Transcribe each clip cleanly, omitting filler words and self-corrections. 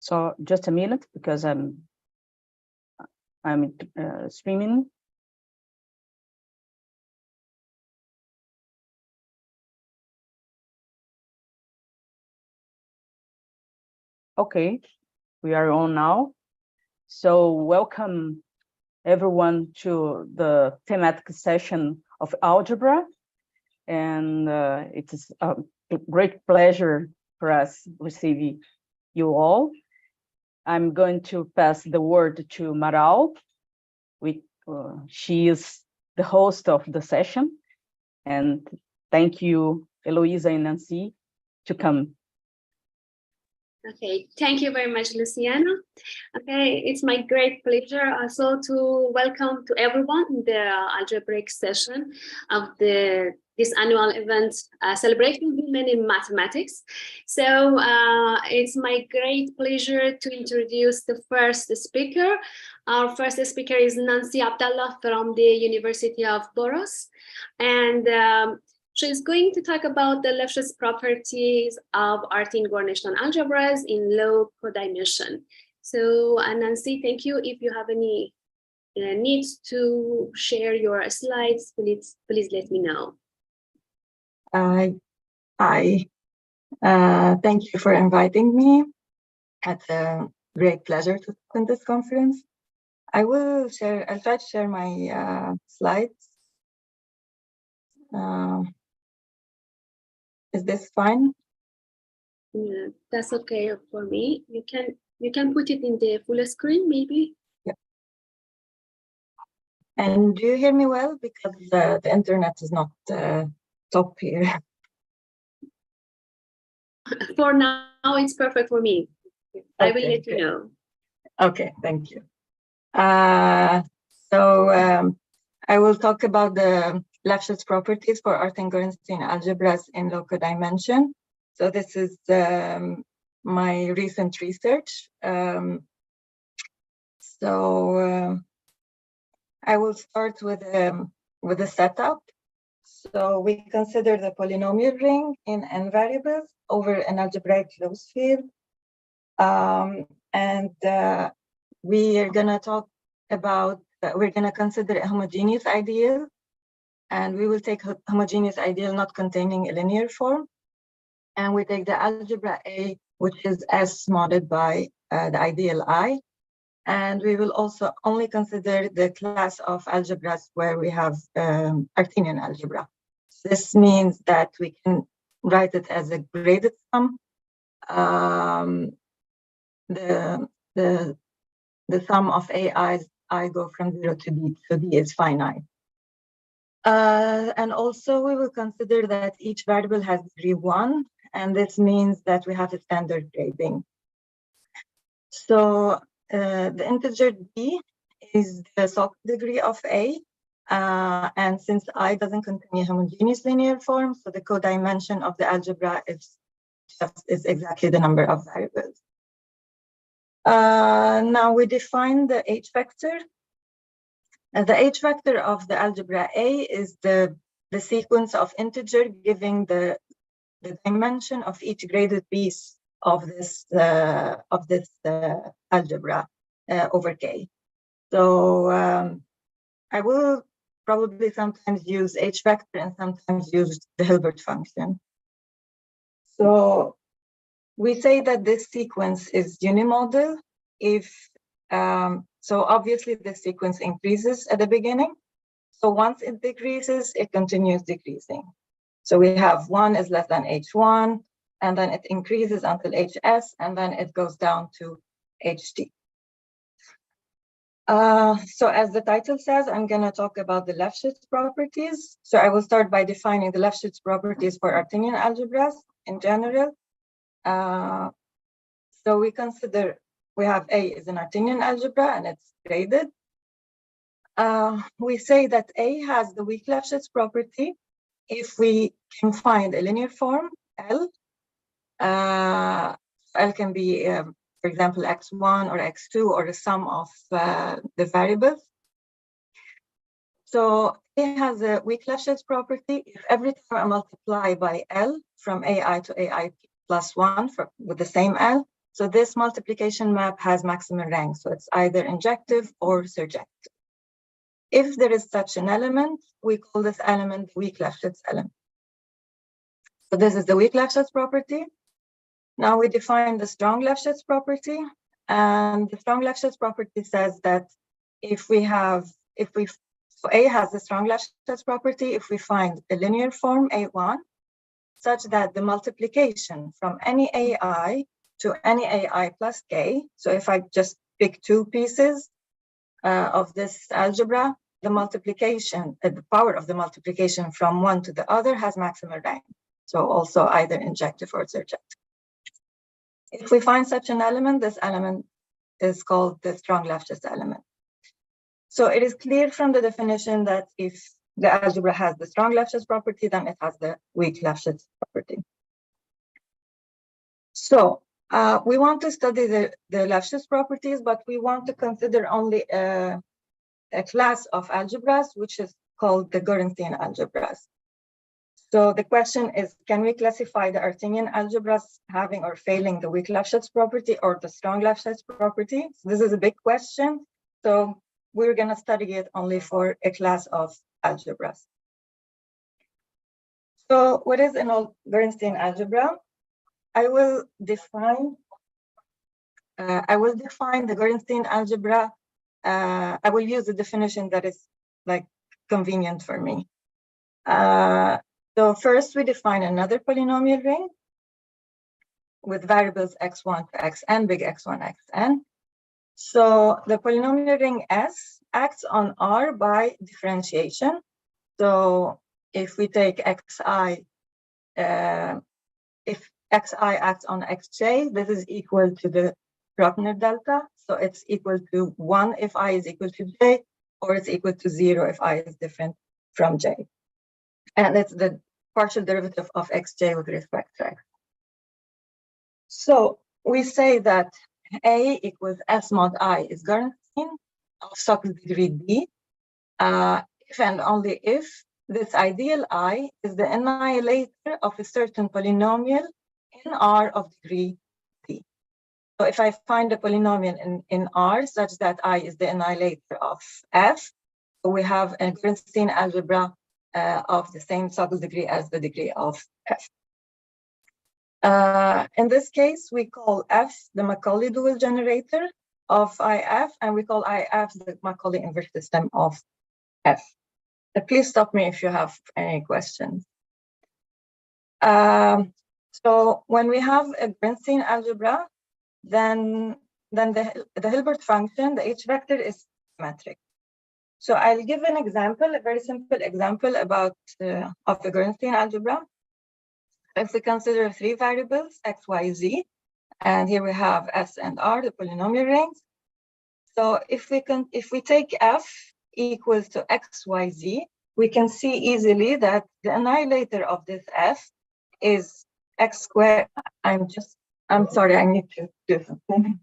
So just a minute, because I'm streaming. Okay, we are on now. So welcome everyone to the thematic session of algebra. And it is a great pleasure for us receiving you all. I'm going to pass the word to Maral. She is the host of the session. And thank you, Eloisa and Nancy, to come. Okay, thank you very much, Luciana. Okay, it's my great pleasure also to welcome to everyone in the algebraic session of this annual event, celebrating women in mathematics. So it's my great pleasure to introduce the first speaker. Our first speaker is Nancy Abdallah from the University of Borås, and she's going to talk about the Lefschetz properties of Artin-Gornishton algebras in low codimension. So, Nancy, thank you. If you have any needs to share your slides, please let me know. Hi. Thank you for inviting me. It's a great pleasure to attend this conference. I'll try to share my slides. Is this fine? Yeah, that's okay for me. You can put it in the full screen, maybe. Yeah. And do you hear me well? Because the internet is not top here. For now, it's perfect for me. I will let you know. Okay, thank you. So I will talk about the Lefschetz properties for Artin-Gornishton algebras in low codimension. So this is my recent research. I will start with the setup. So we consider the polynomial ring in n variables over an algebraic closed field. We are going to talk about, we're going to consider a homogeneous ideal. And we will take homogeneous ideal not containing a linear form. And we take the algebra A, which is S modded by the ideal I. And we will also only consider the class of algebras where we have Artinian algebra. This means that we can write it as a graded sum. The sum of AI's I go from 0 to D, so D is finite. And also we will consider that each variable has degree 1, and this means that we have a standard grading. So the integer D is the soft degree of A, and since I doesn't contain a homogeneous linear form, so the codimension of the algebra is exactly the number of variables. Now we define the H vector. The H vector of the algebra A is the sequence of integer giving the dimension of each graded piece of this algebra over K. So I will probably sometimes use H vector and sometimes use the Hilbert function. So we say that this sequence is unimodal if so obviously the sequence increases at the beginning. So once it decreases, it continues decreasing. So we have 1 is less than H1, and then it increases until HS, and then it goes down to HT. So as the title says, I'm going to talk about the Lefschetz properties. So I will start by defining the Lefschetz properties for Artinian algebras in general. So we have A is an Artinian algebra and it's graded. We say that A has the weak Lefschetz property if we can find a linear form, L. L can be, for example, x1 or x2 or the sum of the variables. So A has a weak Lefschetz property if every time I multiply by L from AI to AI plus 1 with the same L, So this multiplication map has maximum rank. So it's either injective or surjective. If there is such an element, we call this element weak Lefschetz element. So this is the weak Lefschetz property. Now we define the strong Lefschetz property. And the strong Lefschetz property says that so A has the strong Lefschetz property if we find a linear form A1 such that the multiplication from any AI to any AI plus K. So if I just pick two pieces of this algebra, the multiplication, the power of the multiplication from one to the other has maximum rank. So also either injective or surjective. If we find such an element, this element is called the strong Lefschetz element. So it is clear from the definition that if the algebra has the strong Lefschetz property, then it has the weak Lefschetz property. So we want to study the Lefschetz properties, but we want to consider only a class of algebras, which is called the Gorenstein algebras. So the question is, can we classify the Artinian algebras having or failing the weak Lefschetz property or the strong Lefschetz property? So this is a big question. So we're going to study it only for a class of algebras. So what is an Gorenstein algebra? I will define the Gorenstein algebra. I will use the definition that is like convenient for me. So first we define another polynomial ring with variables x1 to xn, big X1, xn. So the polynomial ring S acts on R by differentiation. So if we take xi, if xi acts on xj, this is equal to the Bruckner delta. So it's equal to 1 if I is equal to j, or it's equal to 0 if I is different from j. And it's the partial derivative of xj with respect to x. So we say that A equals S mod I is Gorenstein of Sock's degree D, if and only if this ideal I is the annihilator of a certain polynomial in R of degree D. So if I find a polynomial in R such that I is the annihilator of F, so we have a Gorenstein algebra of the same Sock's degree as the degree of F. In this case, we call F the Macaulay dual generator of IF, and we call IF the Macaulay inverse system of F. Please stop me if you have any questions. So when we have a Gorenstein algebra, then the Hilbert function, the H vector, is symmetric. So I'll give an example, a very simple example of the Gorenstein algebra. If we consider three variables, x, y, z, and here we have S and R, the polynomial rings. So if we take F equals to x, y, z, we can see easily that the annihilator of this F is x squared. I'm sorry, I need to do something.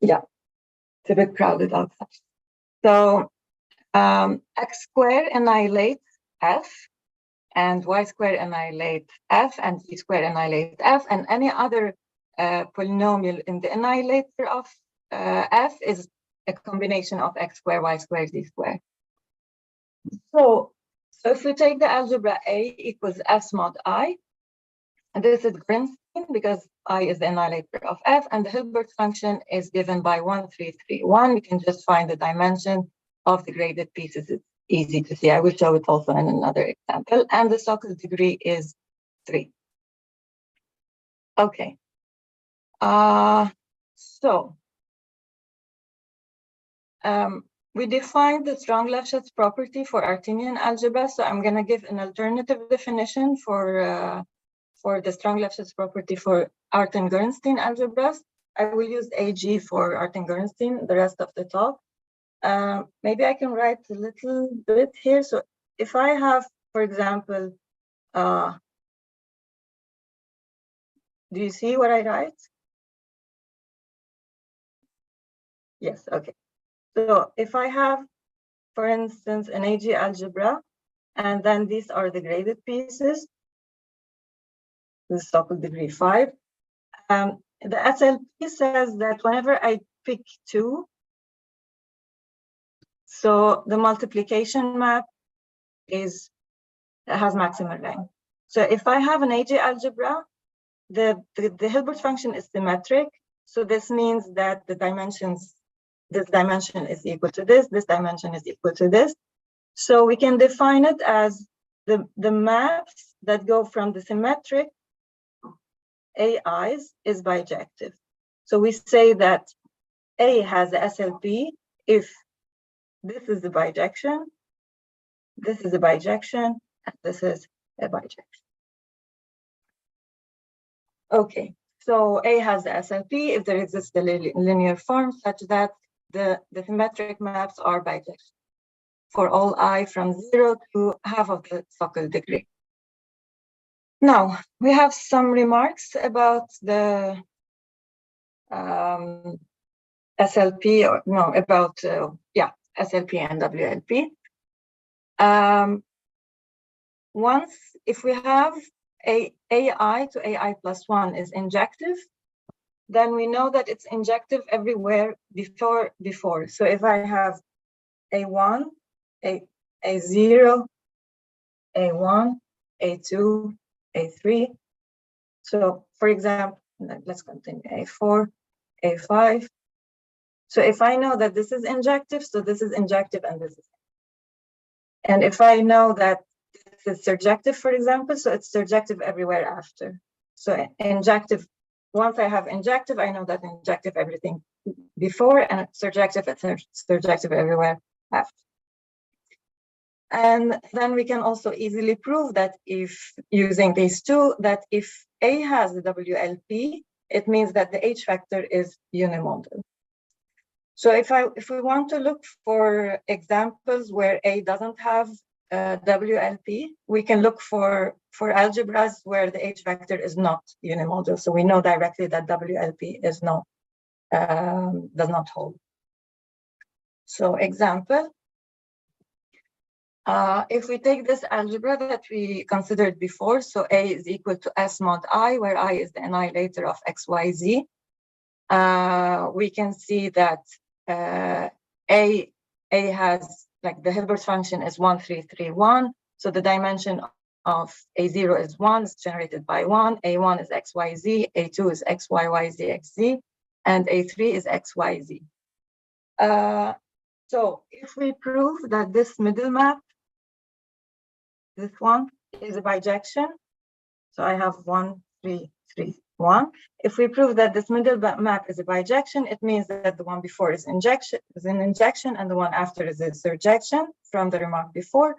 Yeah, it's a bit crowded outside. So x squared annihilates F, and y squared annihilate F, and z squared annihilate F, and any other polynomial in the annihilator of F is a combination of x squared, y squared, z squared. So if we take the algebra A equals S mod I, and this is Gorenstein because I is the annihilator of F, and the Hilbert function is given by 1, 3, 3, 1. We can just find the dimension of the graded pieces. It's easy to see. I will show it also in another example. And the Sock's degree is 3. Okay. We defined the strong Lefschetz property for Artinian algebra. So I'm going to give an alternative definition for the strong Lefschetz property for Artin-Gorenstein algebras. I will use AG for Artin-Gorenstein the rest of the talk. Maybe I can write a little bit here. So if I have, for example, do you see what I write? Yes, okay. So if I have, for instance, an AG algebra And then these are the graded pieces. This is so-called degree 5. The SLP says that whenever I pick 2, so the multiplication map has maximal rank. So if I have an AJ algebra, the Hilbert function is symmetric. So this means that the dimensions, this dimension is equal to this dimension is equal to this. So we can define it as the maps that go from the symmetric AIs is bijective. So we say that A has a SLP if this is the bijection, this is a bijection, and this is a bijection. Okay, so A has the SLP if there exists a linear form such that the symmetric maps are bijective for all I from 0 to half of the focal degree. Now, we have some remarks about the SLP, or no, about, SLP and WLP. Once, if we have AI to AI plus 1 is injective, then we know that it's injective everywhere before. So if I have A1, A0, A1, A2, A3. So for example, let's continue, A4, A5. So if I know that this is injective, so this is injective and this is. And if I know that this is surjective, for example, so it's surjective everywhere after. So injective, once I have injective, I know that injective everything before, and surjective, it's surjective everywhere after. And then we can also easily prove that if using these two, that if A has the WLP, it means that the H factor is unimodal. So if we want to look for examples where A doesn't have WLP, we can look for algebras where the H factor is not unimodal. So we know directly that WLP is not does not hold. So example. If we take this algebra that we considered before, so A is equal to S mod I, where I is the annihilator of XYZ, we can see that A has, like, the Hilbert function is 1, 3, 3, 1. So the dimension of A0 is 1, it's generated by 1. A1 is XYZ, A2 is XYYZ, XZ, and A3 is XYZ. So if we prove that this middle map, this one is a bijection, so I have 1, 3, 3, 1. If we prove that this middle map is a bijection, it means that the one before is an injection, and the one after is a surjection from the remark before.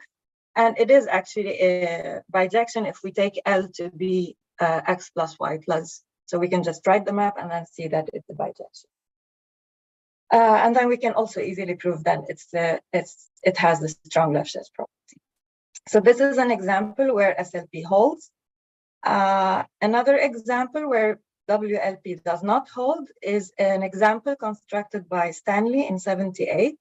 And it is actually a bijection if we take L to be X plus Y plus. So we can just write the map and then see that it's a bijection. And then we can also easily prove that it has the strong Lefschetz property. So this is an example where SLP holds. Another example where WLP does not hold is an example constructed by Stanley in 1978.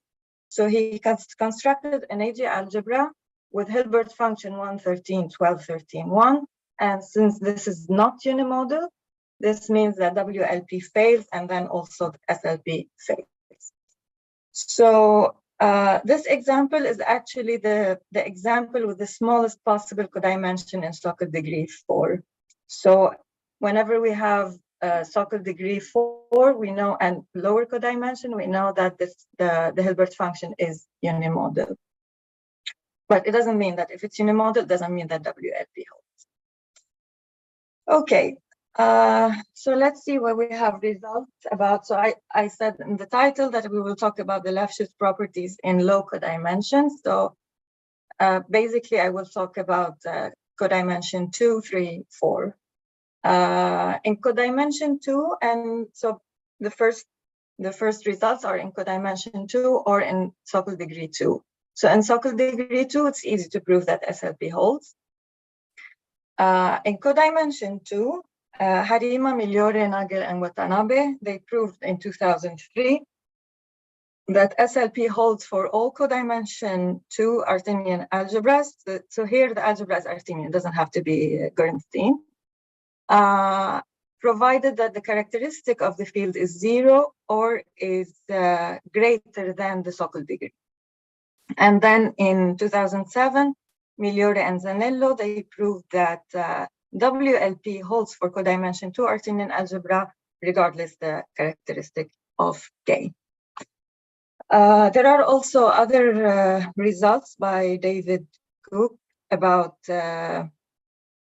So he constructed an AJ algebra with Hilbert function 1, 13, 12, 13, 1. And since this is not unimodal, this means that WLP fails and then also SLP fails. So this example is actually the example with the smallest possible codimension in Socle degree 4. So whenever we have Socle degree 4, we know, and lower codimension, we know that the Hilbert function is unimodal. But it doesn't mean that if it's unimodal, it doesn't mean that WLP holds. Okay. So let's see what we have results about. So I said in the title that we will talk about the Lefschetz properties in low codimensions. So basically, I will talk about codimension 2, 3, 4. In codimension 2, and so the first results are in codimension 2 or in Socle degree 2. So in Socle degree 2, it's easy to prove that SLP holds. In codimension 2, Harima, Migliore, Nagel, and Watanabe, they proved in 2003 that SLP holds for all codimension 2 Artinian algebras. So here the algebra is Artinian, it doesn't have to be Bernstein. Provided that the characteristic of the field is 0 or is greater than the Sokal degree. And then in 2007, Migliore and Zanello, they proved that WLP holds for codimension 2 Artinian algebra, regardless the characteristic of K. There are also other results by David Cook about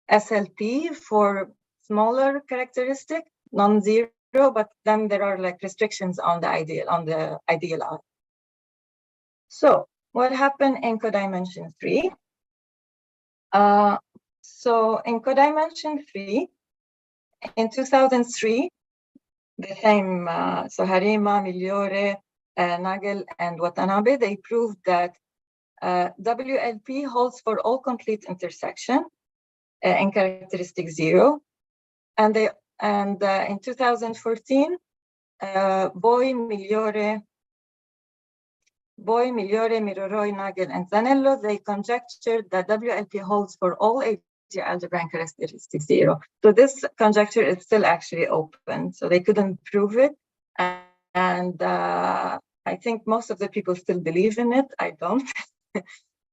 SLP for smaller characteristic, non-zero, but then there are like restrictions on the ideal R. So what happened in codimension 3? So in codimension 3, in 2003, the same, so Harima, Migliore, Nagel, and Watanabe, they proved that WLP holds for all complete intersection in characteristic 0. And in 2014, Boy, Migliore, Miroroi, Nagel, and Zanello, they conjectured that WLP holds for all AG algebra and characteristic 0. So this conjecture is still actually open. So they couldn't prove it. And I think most of the people still believe in it. I don't.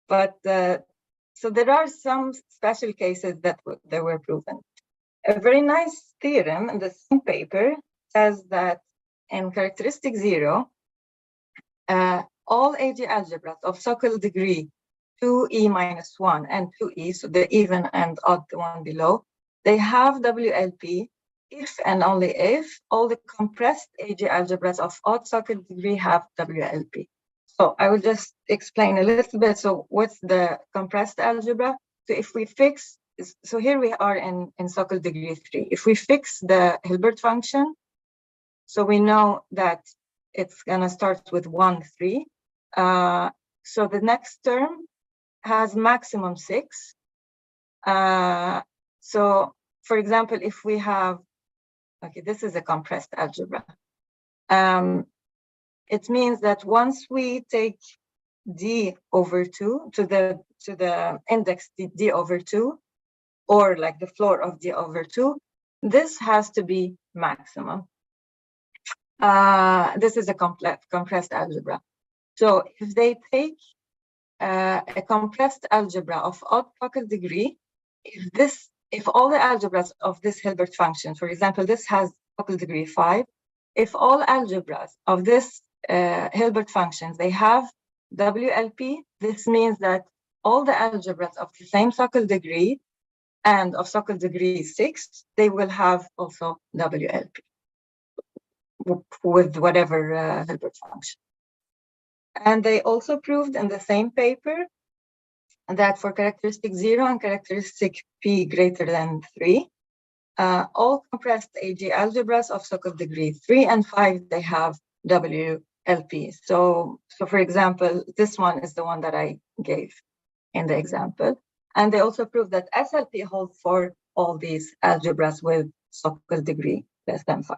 But so there are some special cases that were proven. A very nice theorem in the same paper says that in characteristic 0, all AG algebras of Sokal degree 2e minus 1 and 2e, so the even and odd, the one below, they have WLP if and only if all the compressed AG algebras of odd Sokal degree have WLP. So I will just explain a little bit. So what's the compressed algebra? So if we fix, so here we are in Sokal degree 3. If we fix the Hilbert function, so we know that it's gonna start with 1, 3. So the next term has maximum 6. So for example, if we have, okay, this is a compressed algebra. It means that once we take d over 2 to the index d over 2, or like the floor of d over 2, this has to be maximum. This is a compressed algebra. So if they take a compressed algebra of odd Sokal degree, if all the algebras of this Hilbert function, for example, this has Sokal degree 5, if all algebras of this Hilbert functions, they have WLP, this means that all the algebras of the same Sokal degree and of Sokal degree 6, they will have also WLP with whatever Hilbert function. And they also proved in the same paper that for characteristic 0 and characteristic p greater than 3, all compressed AG algebras of Sokal degree 3 and 5, they have WLP. So for example, this one is the one that I gave in the example. And they also proved that SLP holds for all these algebras with Sokal degree less than 5.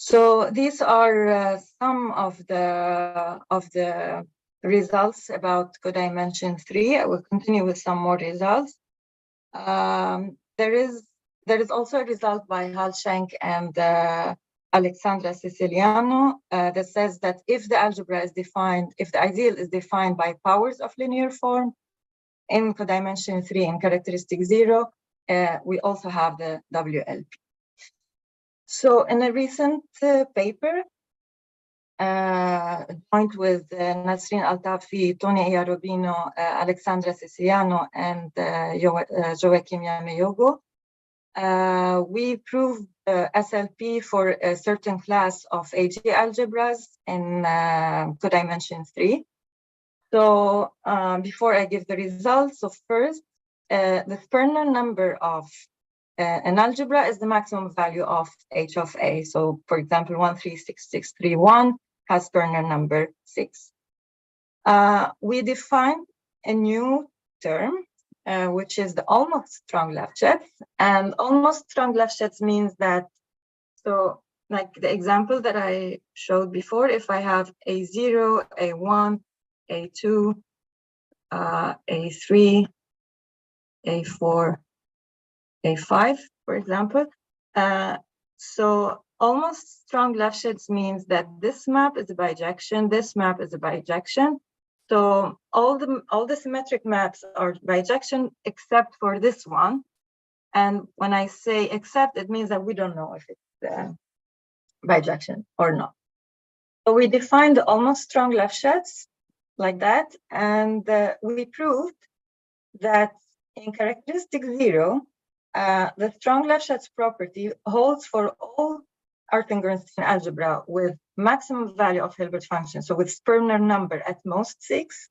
So these are some of the results about codimension 3. I will continue with some more results. There is also a result by Halshank and Alexandra Siciliano that says that if the algebra is defined, if the ideal is defined by powers of linear form in codimension 3 and characteristic 0, we also have the WLP. So in a recent paper, joined with Nasrin Altafi, Tony Iarobino, Alexandra Siciliano, and Joachim Yameyogo, we proved SLP for a certain class of AG algebras in codimension 3. So before I give the results, so first, the Sperner number of an algebra is the maximum value of h of a. So for example, 136631 has Sperner number 6. We define a new term, which is the almost strong Lefschetz. And almost strong Lefschetz means that, so like the example that I showed before, if I have A0, A1, A2, A3, A4, A5, for example. So almost strong left shades means that this map is a bijection, this map is a bijection. So all the symmetric maps are bijection except for this one. And when I say except, it means that we don't know if it's bijection or not. So we defined the almost strong left shades like that, and we proved that in characteristic 0, the strong left shades property holds for all Artin-Gorenstein algebra with maximum value of Hilbert function, so with Sperner number at most 6,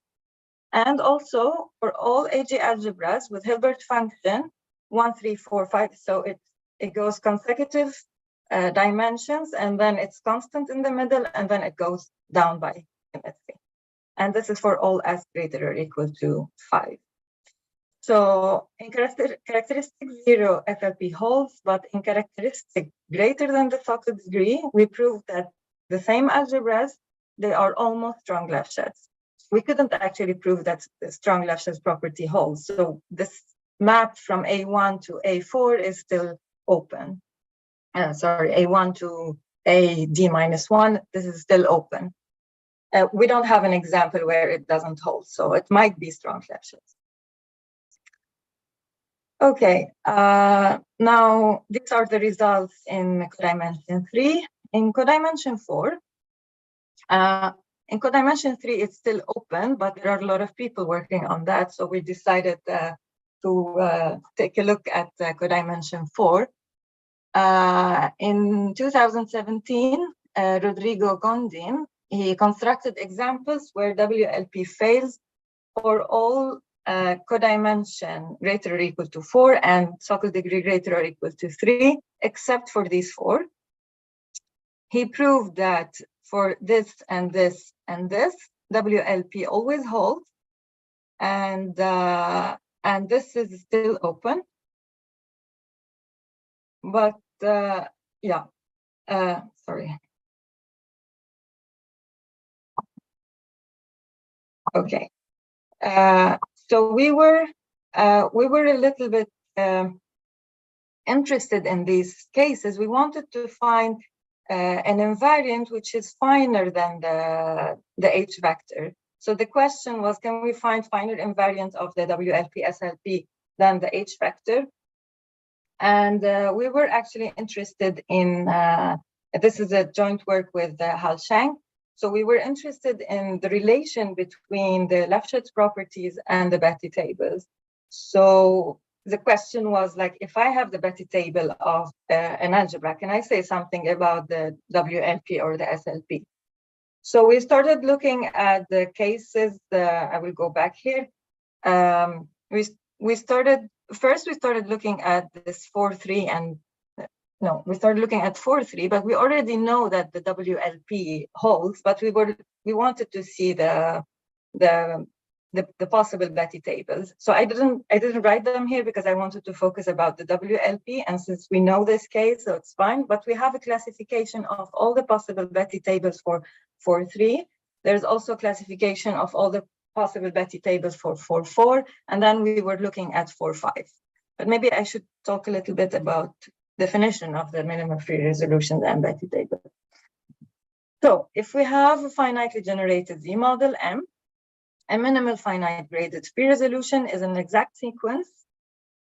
and also for all AG algebras with Hilbert function 1, 3, 4, 5. So it goes consecutive dimensions, and then it's constant in the middle, and then it goes down by symmetry. And this is for all s greater or equal to 5. So in characteristic 0, FLP holds, but in characteristic greater than the thought degree, we proved that the same algebras, they are almost strong left shades. We couldn't actually prove that the strong left shades property holds. So this map from A1 to A4 is still open. Sorry, A1 to AD-1, this is still open. We don't have an example where it doesn't hold, so it might be strong left shades. Okay, now these are the results in codimension 3. In codimension 4, in codimension 3, it's still open, but there are a lot of people working on that, so we decided to take a look at codimension 4. In 2017, Rodrigo Gondin, he constructed examples where WLP fails for all codimension greater or equal to 4 and Sokal degree greater or equal to 3, except for these 4. He proved that for this and this and this, WLP always holds, and this is still open. But yeah, sorry. Okay. So we were a little bit interested in these cases. We wanted to find an invariant which is finer than the H vector. So the question was, can we find finer invariant of the WLP SLP than the H vector? And we were actually interested in, this is a joint work with Hal Shang. So we were interested in the relation between the left shades properties and the Betti tables. So the question was like, if I have the Betti table of an algebra, can I say something about the WLP or the SLP? So we started looking at the cases. I will go back here. We started looking at this 4-3 and no, we started looking at 4-3, but we already know that the WLP holds, but we wanted to see the possible Betti tables. So I didn't write them here because I wanted to focus about the WLP, and since we know this case, so it's fine. But we have a classification of all the possible Betti tables for 4-3. There's also classification of all the possible Betti tables for 4-4, and then we were looking at 4-5. But maybe I should talk a little bit about definition of the minimum free resolution and Betti table. So if we have a finitely generated Z model M, a minimal finite graded free resolution is an exact sequence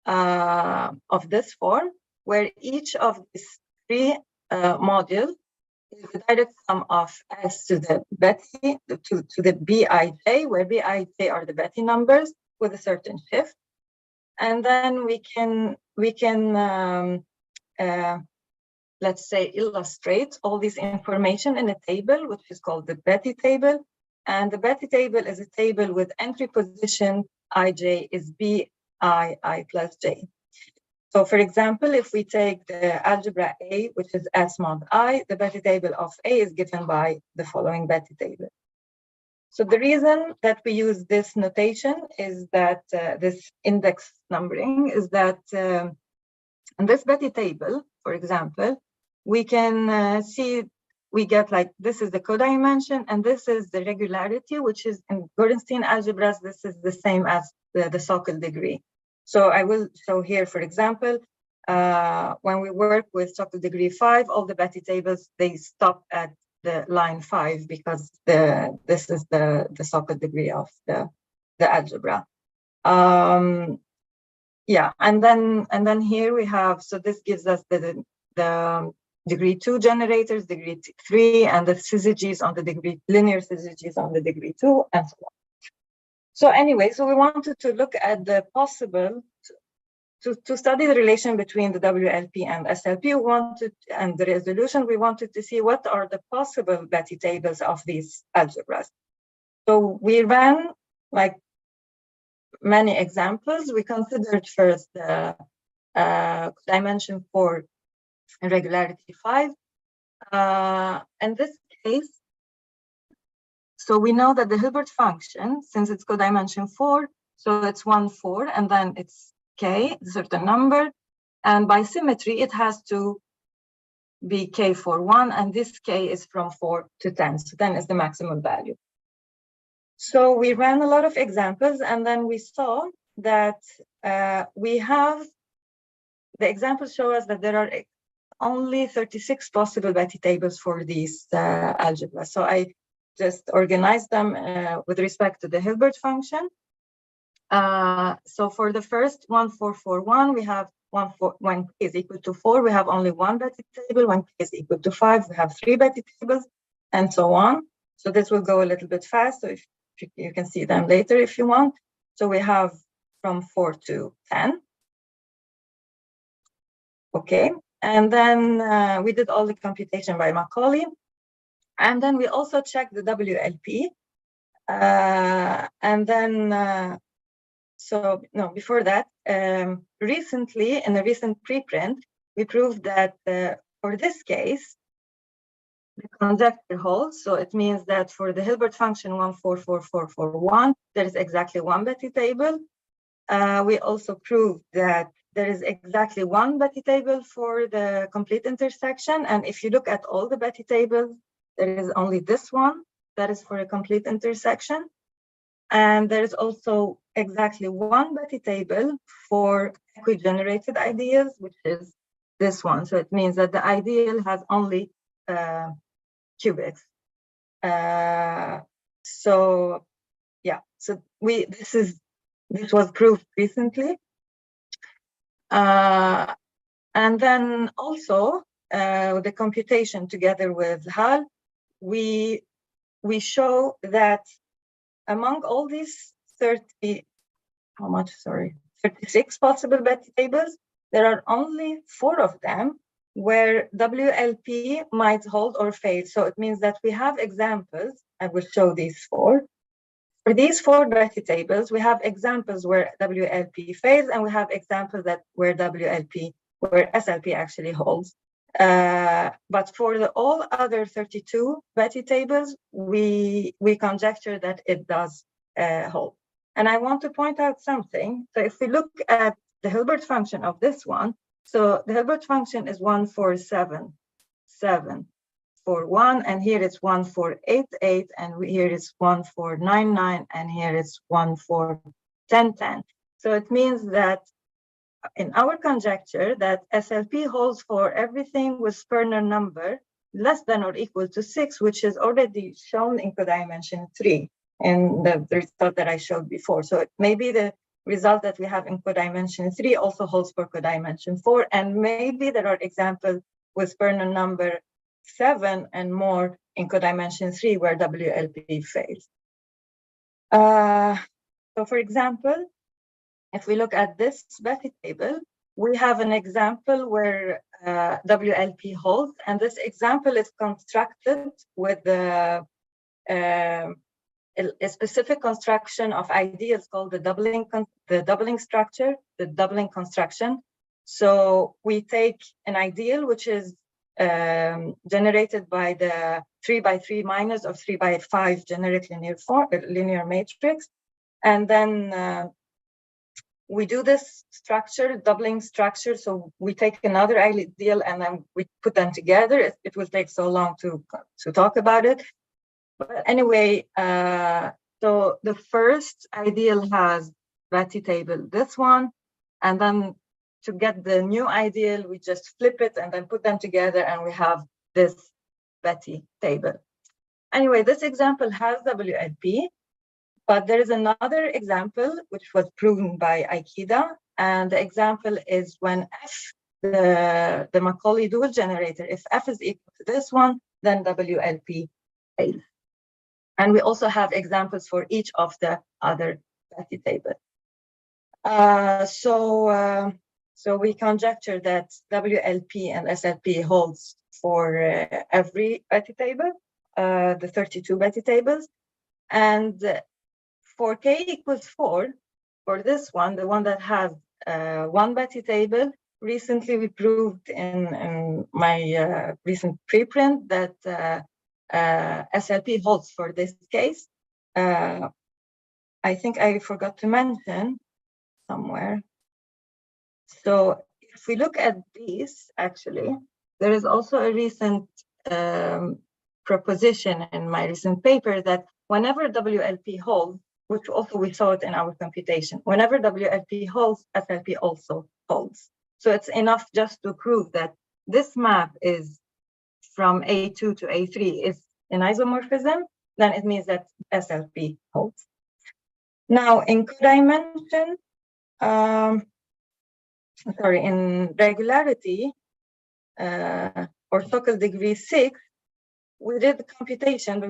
of this form, where each of these three modules is the direct sum of S to the Betti to the Bij, where Bij are the Betti numbers with a certain shift. And then we can let's say, illustrate all this information in a table, which is called the Betti table. And the Betti table is a table with entry position ij is bi plus j. So for example, if we take the algebra A, which is S mod I, the Betti table of A is given by the following Betti table. So the reason that we use this notation is that this index numbering is that in this Betti table, for example, we can see, we get like, this is the codimension, and this is the regularity, which is in Gorenstein algebras, this is the same as the Sokal degree. So I will show here, for example, when we work with Sokal degree 5, all the Betti tables, they stop at the line 5 because this is the Sokal degree of the algebra. Yeah, and then here we have, so this gives us the degree 2 generators, degree 3, and the syzygies on the degree, linear syzygies on the degree 2, and so on. So anyway, so we wanted to look at the possible, to study the relation between the WLP and SLP, and the resolution, we wanted to see what are the possible Betti tables of these algebras. So we ran like many examples. We considered first the dimension 4 and regularity 5. In this case, so we know that the Hilbert function, since it's codimension 4, so it's 1, 4, and then it's k, a certain number, and by symmetry, it has to be k for 1, and this k is from 4 to 10, so 10 is the maximum value. So we ran a lot of examples, and then we saw that we have, the examples show us that there are only 36 possible Betti tables for these algebras. So I just organized them with respect to the Hilbert function. So for the first 1, 4, 4, 1, we have when k is equal to 4, we have only one Betti table. When k is equal to 5, we have 3 Betti tables, and so on. So this will go a little bit fast. So if you can see them later if you want. So we have from 4 to 10. Okay, and then we did all the computation by Macaulay. And then we also checked the WLP. And then, so no, before that, recently in a recent preprint, we proved that for this case, the conjecture holds. So it means that for the Hilbert function 1, 4, 4, 4, 4, 1, there is exactly one Betti table. We also proved that there is exactly one Betti table for the complete intersection. And if you look at all the Betti tables, there is only this one that is for a complete intersection. And there is also exactly one Betti table for equigenerated ideas, which is this one. So it means that the ideal has only cubics. So yeah, so this was proved recently. And then also the computation together with Hal, we show that among all these 36 possible Betti tables, there are only 4 of them where WLP might hold or fail. So it means that we have examples, I will show these 4. For these 4 Betti tables, we have examples where WLP fails, and we have examples where SLP actually holds. But for all other 32 Betti tables, we conjecture that it does hold. And I want to point out something. So if we look at the Hilbert function of this one, so the Hilbert function is 1, 4, 7, 7, 4, 1, and here it's 1, 4, 8, 8, and here it's 1, 4, 9, 9, and here it's 1, 4, 10, 10. So it means that in our conjecture that SLP holds for everything with Sperner number less than or equal to 6, which is already shown in codimension 3 in the result that I showed before. So it may be the result that we have in codimension 3 also holds for codimension 4, and maybe there are examples with Sperner number 7 and more in codimension 3 where WLP fails. So for example, if we look at this Betti table, we have an example where WLP holds, and this example is constructed with a specific construction of ideas called the doubling structure, the doubling construction. So we take an ideal which is generated by the 3 by 3 minus or 3 by 5 generic linear matrix, and then we do this structure, doubling structure. So we take another ideal and then we put them together. It will take so long to talk about it. But anyway, so the first ideal has Betti table, this one, and then to get the new ideal, we just flip it and then put them together and we have this Betti table. Anyway, this example has WLP, but there is another example which was proven by Aikida, and the example is when F, the Macaulay dual generator, if F is equal to this one, then WLP fails. And we also have examples for each of the other Betti tables. So we conjecture that WLP and SLP holds for every Betti table, the 32 Betti tables. And for k equals 4, for this one, the one that has one Betti table, recently we proved in my recent preprint that SLP holds for this case. I think I forgot to mention somewhere. So if we look at these, actually, there is also a recent proposition in my recent paper that whenever WLP holds, which also we saw it in our computation, whenever WLP holds, SLP also holds. So it's enough just to prove that this map is from A2 to A3 is an isomorphism, then it means that SLP holds. Now in codimension, in regularity, or so-called degree 6, we did the computation, but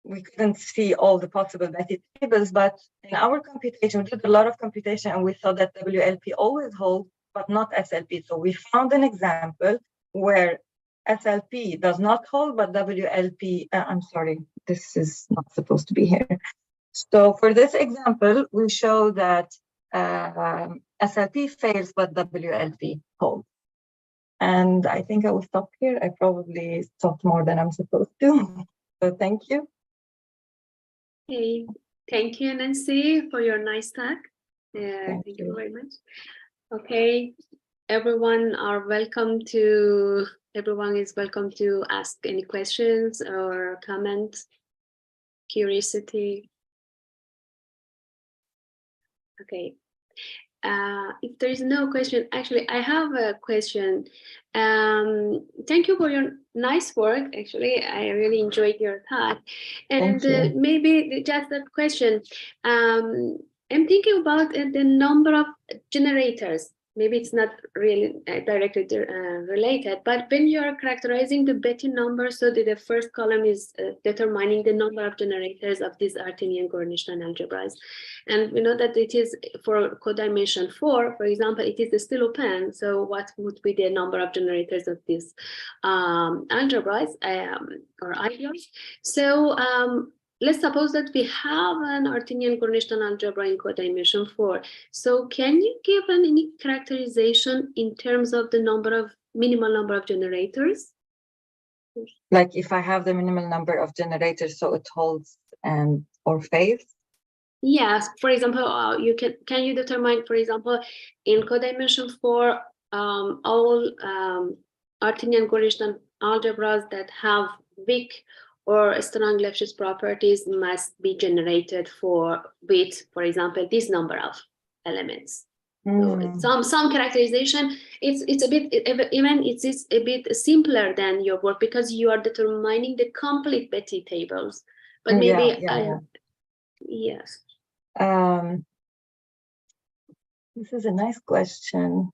we couldn't see all the possible Betti tables, but in our computation, we did a lot of computation and we saw that WLP always holds, but not SLP. So we found an example where SLP does not hold, but WLP, I'm sorry, this is not supposed to be here. So for this example, we show that SLP fails, but WLP holds. And I think I will stop here. I probably talked more than I'm supposed to. So thank you. Okay, thank you, Nancy, for your nice talk. Thank you very much. Okay, everyone is welcome to ask any questions or comments, curiosity. Okay. If there is no question, actually, I have a question. Thank you for your nice work. Actually, I really enjoyed your talk. And maybe just a question. I'm thinking about the number of generators. Maybe it's not really directly related, but when you are characterizing the Betti number, so that the first column is determining the number of generators of these Artinian-Gornstein algebras. And we know that it is for codimension 4, for example, it is still open. So what would be the number of generators of these algebras or ideals? So let's suppose that we have an Artinian-Gornstein algebra in codimension 4. So can you give any characterization in terms of the minimal number of generators? Like if I have the minimal number of generators, so it holds or fails? Yes. For example, can you determine, for example, in codimension 4, all Artinian-Gornstein algebras that have weak or strong Lefschetz properties must be generated with, for example, this number of elements. So some characterization. It's a bit it's a bit simpler than your work because you are determining the complete Betti tables. But maybe yes. This is a nice question.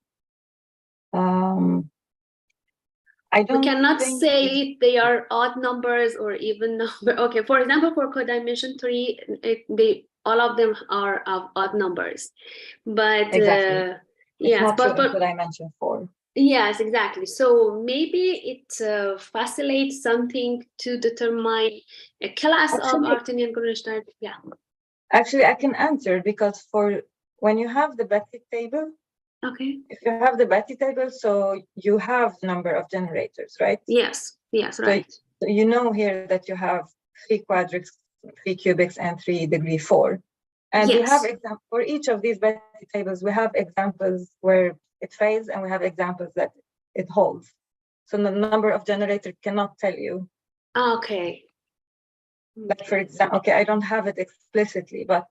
We cannot say if they are odd numbers or even number. Okay, for example, for codimension 3, all of them are of odd numbers. But exactly. Yes, not but for codimension 4. Yes, exactly. So maybe it facilitates something to determine a class of Artinian-Gornstein. Yeah. Actually, I can answer because for when you have the Betti table. Okay. If you have the Betti table, so you have number of generators, right? Yes, right. So you know here that you have 3 quadrics, 3 cubics, and 3 degree 4. And we have Yes. examples for each of these Betty tables. We have examples where it fails, and we have examples that it holds. So the number of generator cannot tell you. Okay. Like for example, okay, I don't have it explicitly, but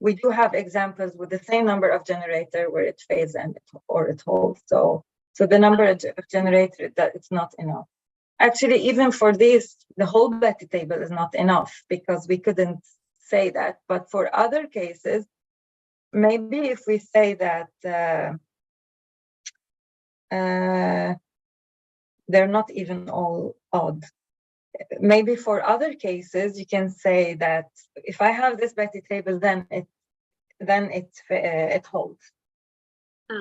we do have examples with the same number of generator where it fails or it holds. So the number of generator, that it's not enough. Actually, even for this, the whole Betty table is not enough because we couldn't say that. But for other cases, maybe if we say that they're not even all odd. Maybe for other cases, you can say that if I have this Betty table, then it holds.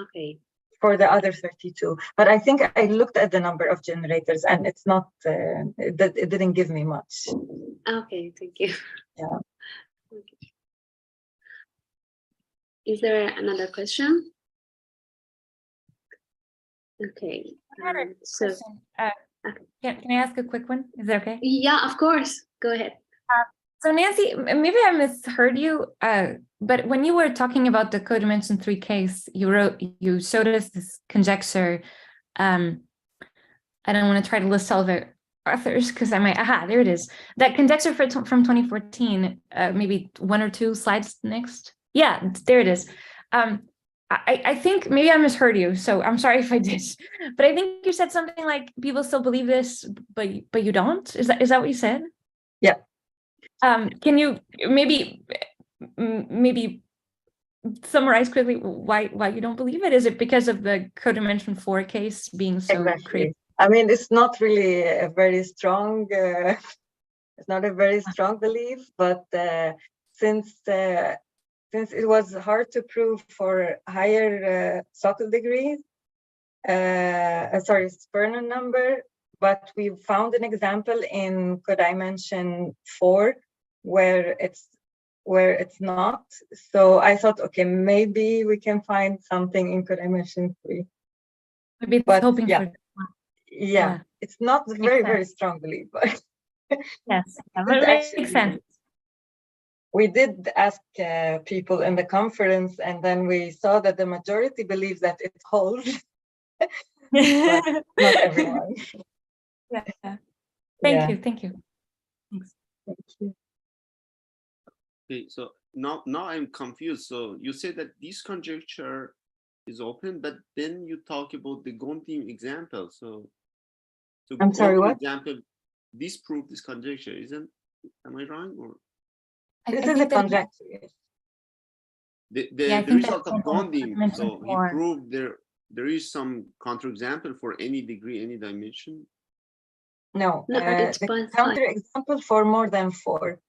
Okay. For the other 32, but I think I looked at the number of generators, and it's not it didn't give me much. Okay, thank you. Yeah. Okay. Is there another question? Okay. So Can I ask a quick one? Is that okay? yeah, of course. Go ahead. So Nancy, maybe I misheard you, but when you were talking about the codimension 3 case, you showed us this conjecture. I don't want to try to list all the authors because I might. Aha, there it is. That conjecture from 2014. Maybe 1 or 2 slides next. Yeah, there it is. I think maybe I misheard you, so I'm sorry if I did. But I think you said something like people still believe this, but you don't. Is that what you said? Yeah. Can you maybe summarize quickly why you don't believe it? Is it because of the codimension 4 case being so Exactly. crazy? I mean, it's not really a very strong. It's not a very strong belief, but since it was hard to prove for higher Sockle degrees, Sperner number, but we found an example in codimension 4 where it's not. So I thought, okay, maybe we can find something in codimension 3. Maybe it's But hoping yeah. for. Yeah, it's not very sense. strong belief, but Yes, but it makes sense. we did ask people in the conference, and then we saw that the majority believes that it holds, but not everyone. Yeah. Thank you. Thank you. Okay, so now I'm confused. So you say that this conjecture is open, but then you talk about the Gontim example. So I'm sorry, what? Example disprove this conjecture, am I wrong? Or This is a conjecture. the think result that's of Gontim, so he more. proved there is some counterexample for any degree, any dimension. No, No, it's the 0.5. counterexample for more than 4.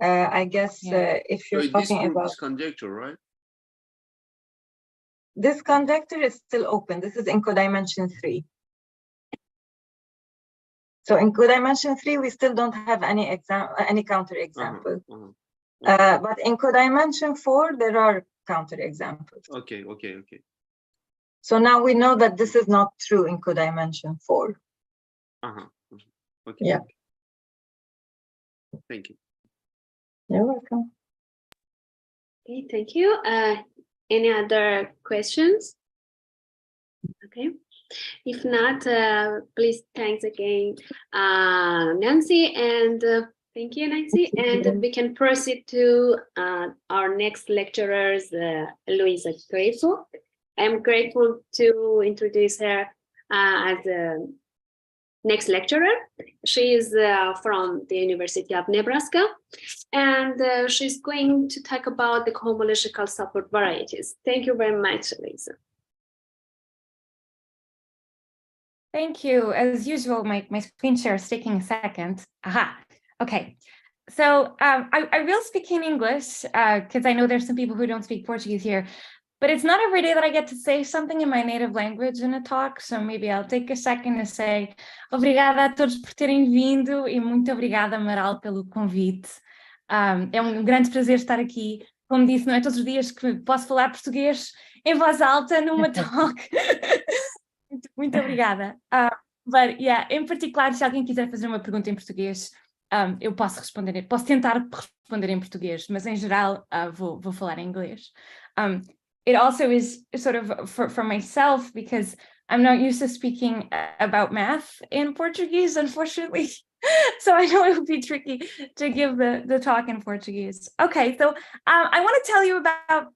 I guess if So you're it talking disproved about this conjecture, right? this conjecture is still open. This is in codimension 3. So in codimension 3, we still don't have any counterexample. But in codimension 4, there are counterexamples. Okay. So now we know that this is not true in codimension 4. Okay. Yeah. Thank you. You're welcome. Okay, thank you. Any other questions? Okay. If not, please thanks again, Nancy, and thank you, Nancy. And we can proceed to our next lecturers, Luisa Creso. I'm grateful to introduce her as the next lecturer. She is from the University of Nebraska, and she's going to talk about the homological support varieties. Thank you very much, Luisa. Thank you. As usual, my screen share is taking a second. Aha. Okay. So I will speak in English because I know there's some people who don't speak Portuguese here, but it's not every day that I get to say something in my native language in a talk. So maybe I'll take a second to say obrigada a todos por terem vindo e muito obrigada, Amaral, pelo convite. É grande prazer estar aqui. Como disse, não é todos os dias que posso falar português em voz alta numa talk. Muito obrigada. But yeah, em particular, se alguém quiser fazer uma pergunta em português, eu posso tentar responder em português, mas em geral vou falar em inglês. It also is sort of for myself, because I'm not used to speaking about math in Portuguese, unfortunately. So I know it would be tricky to give the talk in Portuguese. Okay, so I want to tell you about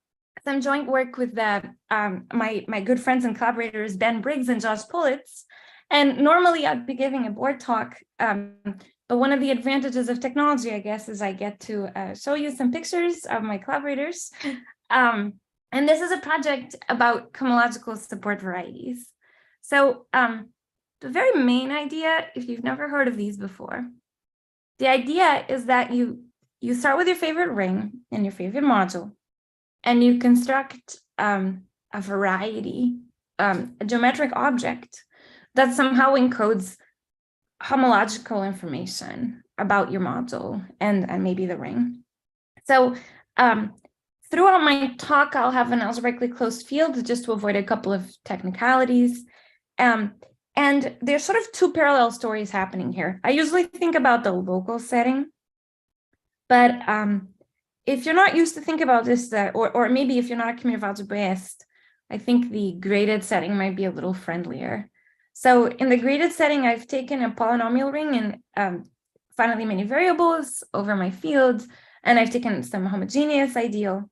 some joint work with my good friends and collaborators, Ben Briggs and Josh Pulitz. And normally I'd be giving a board talk, but one of the advantages of technology, I guess, is I get to show you some pictures of my collaborators. And this is a project about cohomological support varieties. So the very main idea, if you've never heard of these before, the idea is that you start with your favorite ring and your favorite module, and you construct a variety, a geometric object that somehow encodes homological information about your module and maybe the ring. So throughout my talk, I'll have an algebraically closed field just to avoid a couple of technicalities. And there's sort of two parallel stories happening here. I usually think about the local setting, but if you're not used to think about this, or maybe if you're not a community of algebraists, I think the graded setting might be a little friendlier. So in the graded setting, I've taken a polynomial ring and finally many variables over my fields, and I've taken some homogeneous ideal,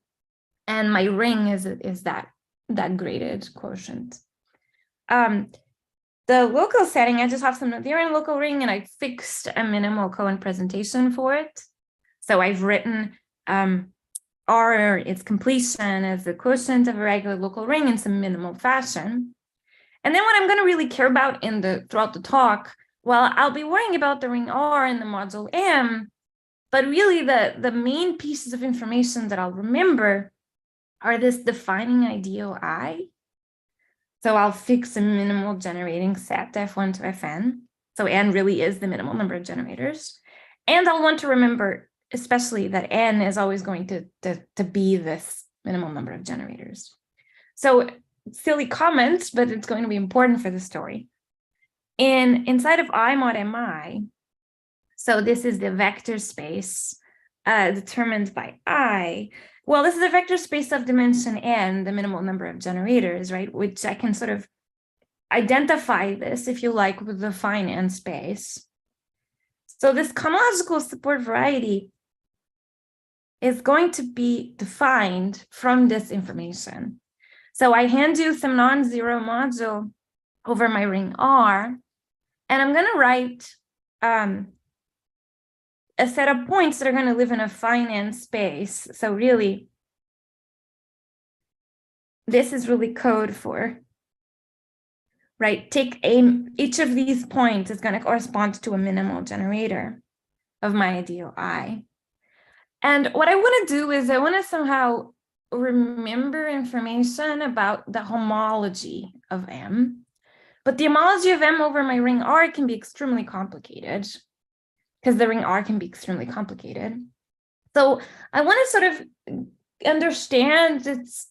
and my ring is that graded quotient. The local setting, I just have some Noetherian local ring, and I fixed a minimal Cohen presentation for it. So I've written R, its completion, as the quotient of a regular local ring in some minimal fashion. And then what I'm going to really care about throughout the talk, well, I'll be worrying about the ring R and the module M, but really the main pieces of information that I'll remember are this defining ideal I. So I'll fix a minimal generating set, F1 to Fn. So N really is the minimal number of generators. And I'll want to remember, especially, that N is always going to be this minimal number of generators. So silly comment, but it's going to be important for the story. Inside of I mod Mi, so this is the vector space determined by I. Well, this is a vector space of dimension n, the minimal number of generators, right? Which I can sort of identify this, if you like, with the fine n space. So this cohomological support variety is going to be defined from this information. So I hand you some non-zero module over my ring R, and I'm going to write a set of points that are going to live in a fine n space. So really, this is really code for, right? Each of these points is going to correspond to a minimal generator of my ideal I. And what I want to do is I want to somehow remember information about the homology of M. But the homology of M over my ring R can be extremely complicated, because the ring R can be extremely complicated. So I want to sort of understand its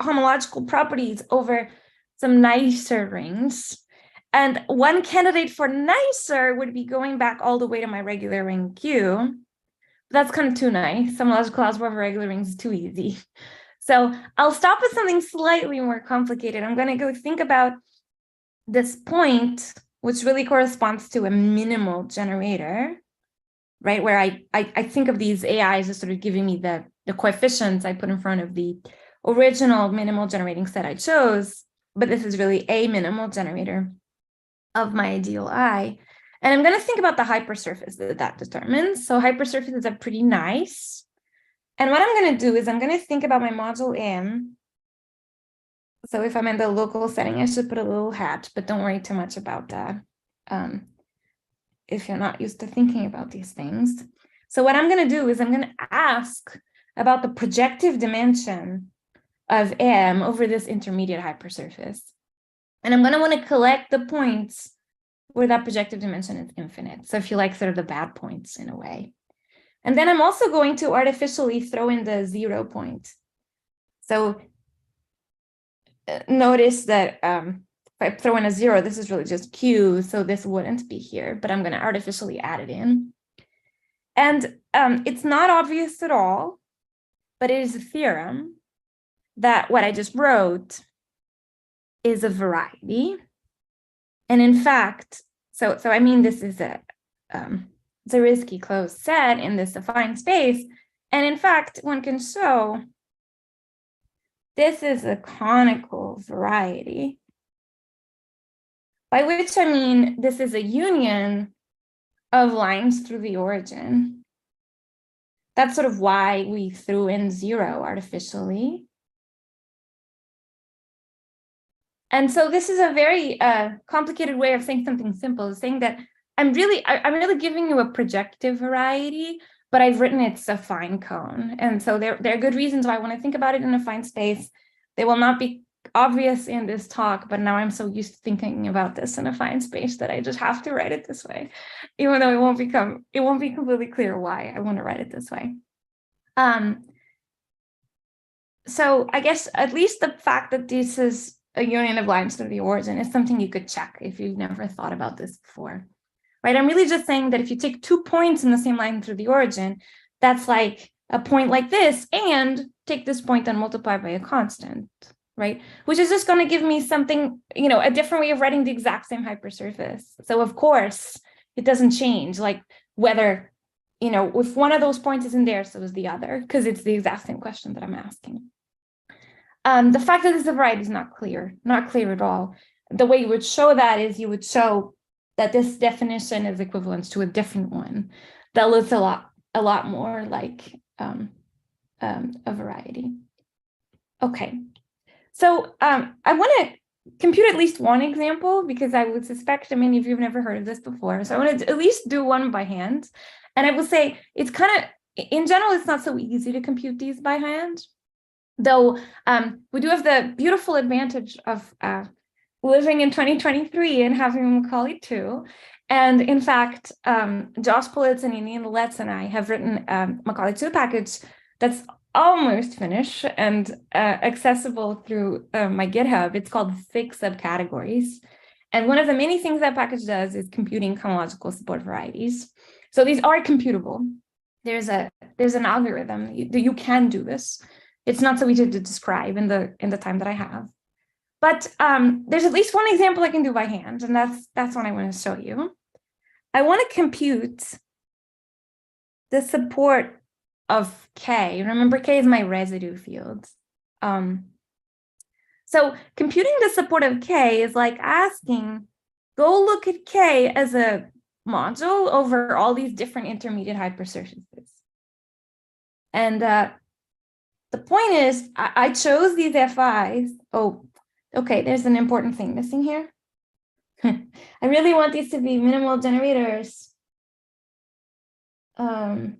homological properties over some nicer rings. And one candidate for nicer would be going back all the way to my regular ring Q. That's kind of too nice. Homological algebra of regular rings is too easy. So I'll stop with something slightly more complicated. I'm going to go think about this point, which really corresponds to a minimal generator, right? Where I think of these AIs as sort of giving me the coefficients I put in front of the original minimal generating set I chose, but this is really a minimal generator of my ideal I. And I'm going to think about the hypersurface that determines. So hypersurfaces are pretty nice. And what I'm going to do is I'm going to think about my module M. So if I'm in the local setting, I should put a little hat, but don't worry too much about that if you're not used to thinking about these things. So what I'm going to do is I'm going to ask about the projective dimension of M over this intermediate hypersurface. And I'm going to want to collect the points where that projective dimension is infinite. So if you like, sort of the bad points in a way. And then I'm also going to artificially throw in the 0 point. So notice that if I throw in a 0, this is really just Q, so this wouldn't be here, but I'm going to artificially add it in. And it's not obvious at all, but it is a theorem that what I just wrote is a variety. And in fact, so I mean, this is a Zariski closed set in this affine space. And in fact, one can show this is a conical variety, by which I mean this is a union of lines through the origin. That's sort of why we threw in 0 artificially. And so this is a very complicated way of saying something simple, saying that I'm really giving you a projective variety, but I've written it's a affine cone. And so there are good reasons why when I think about it in affine space, they will not be obvious in this talk, but now I'm so used to thinking about this in affine space that I just have to write it this way, even though it won't be completely clear why I want to write it this way. So I guess at least the fact that this is a union of lines through the origin is something you could check if you've never thought about this before, right? I'm really just saying that if you take 2 points in the same line through the origin, that's like a point like this, and take this point and multiply by a constant, right? Which is just going to give me something, a different way of writing the exact same hypersurface. So of course, it doesn't change, like whether, if one of those points is in there, so is the other, because it's the exact same question that I'm asking. The fact that this is a variety is not clear at all. The way you would show that is you would show that this definition is equivalent to a different one that looks a lot more like a variety. Okay, so I want to compute at least one example because I would suspect that many of you have never heard of this before. So I want to at least do one by hand. And I will say it's kind of, in general, it's not so easy to compute these by hand. Though we do have the beautiful advantage of living in 2023 and having Macaulay 2. And in fact, Josh Pulitz and Ian Letts and I have written a Macaulay 2 package that's almost finished and accessible through my GitHub. It's called Fixed Subcategories. And one of the many things that package does is computing homological support varieties. So these are computable. There's an algorithm that you can do this. It's not so easy to describe in the time that I have. But there's at least one example I can do by hand, and that's what I want to show you. I want to compute the support of K. Remember, K is my residue field. So computing the support of K is like asking, go look at K as a module over all these different intermediate hypersurfaces. And the point is, I chose these FIs. Oh, okay, there's an important thing missing here. I really want these to be minimal generators. And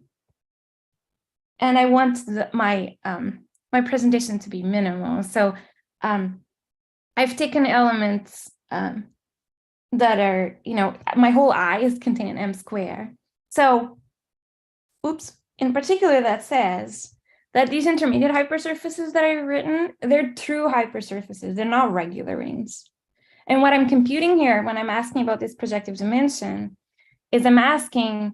I want my presentation to be minimal. So I've taken elements that are, my whole I is contained in M square. So, oops, in particular, that says that these intermediate hypersurfaces that I've written, they're true hypersurfaces. They're not regular rings. And what I'm computing here when I'm asking about this projective dimension is I'm asking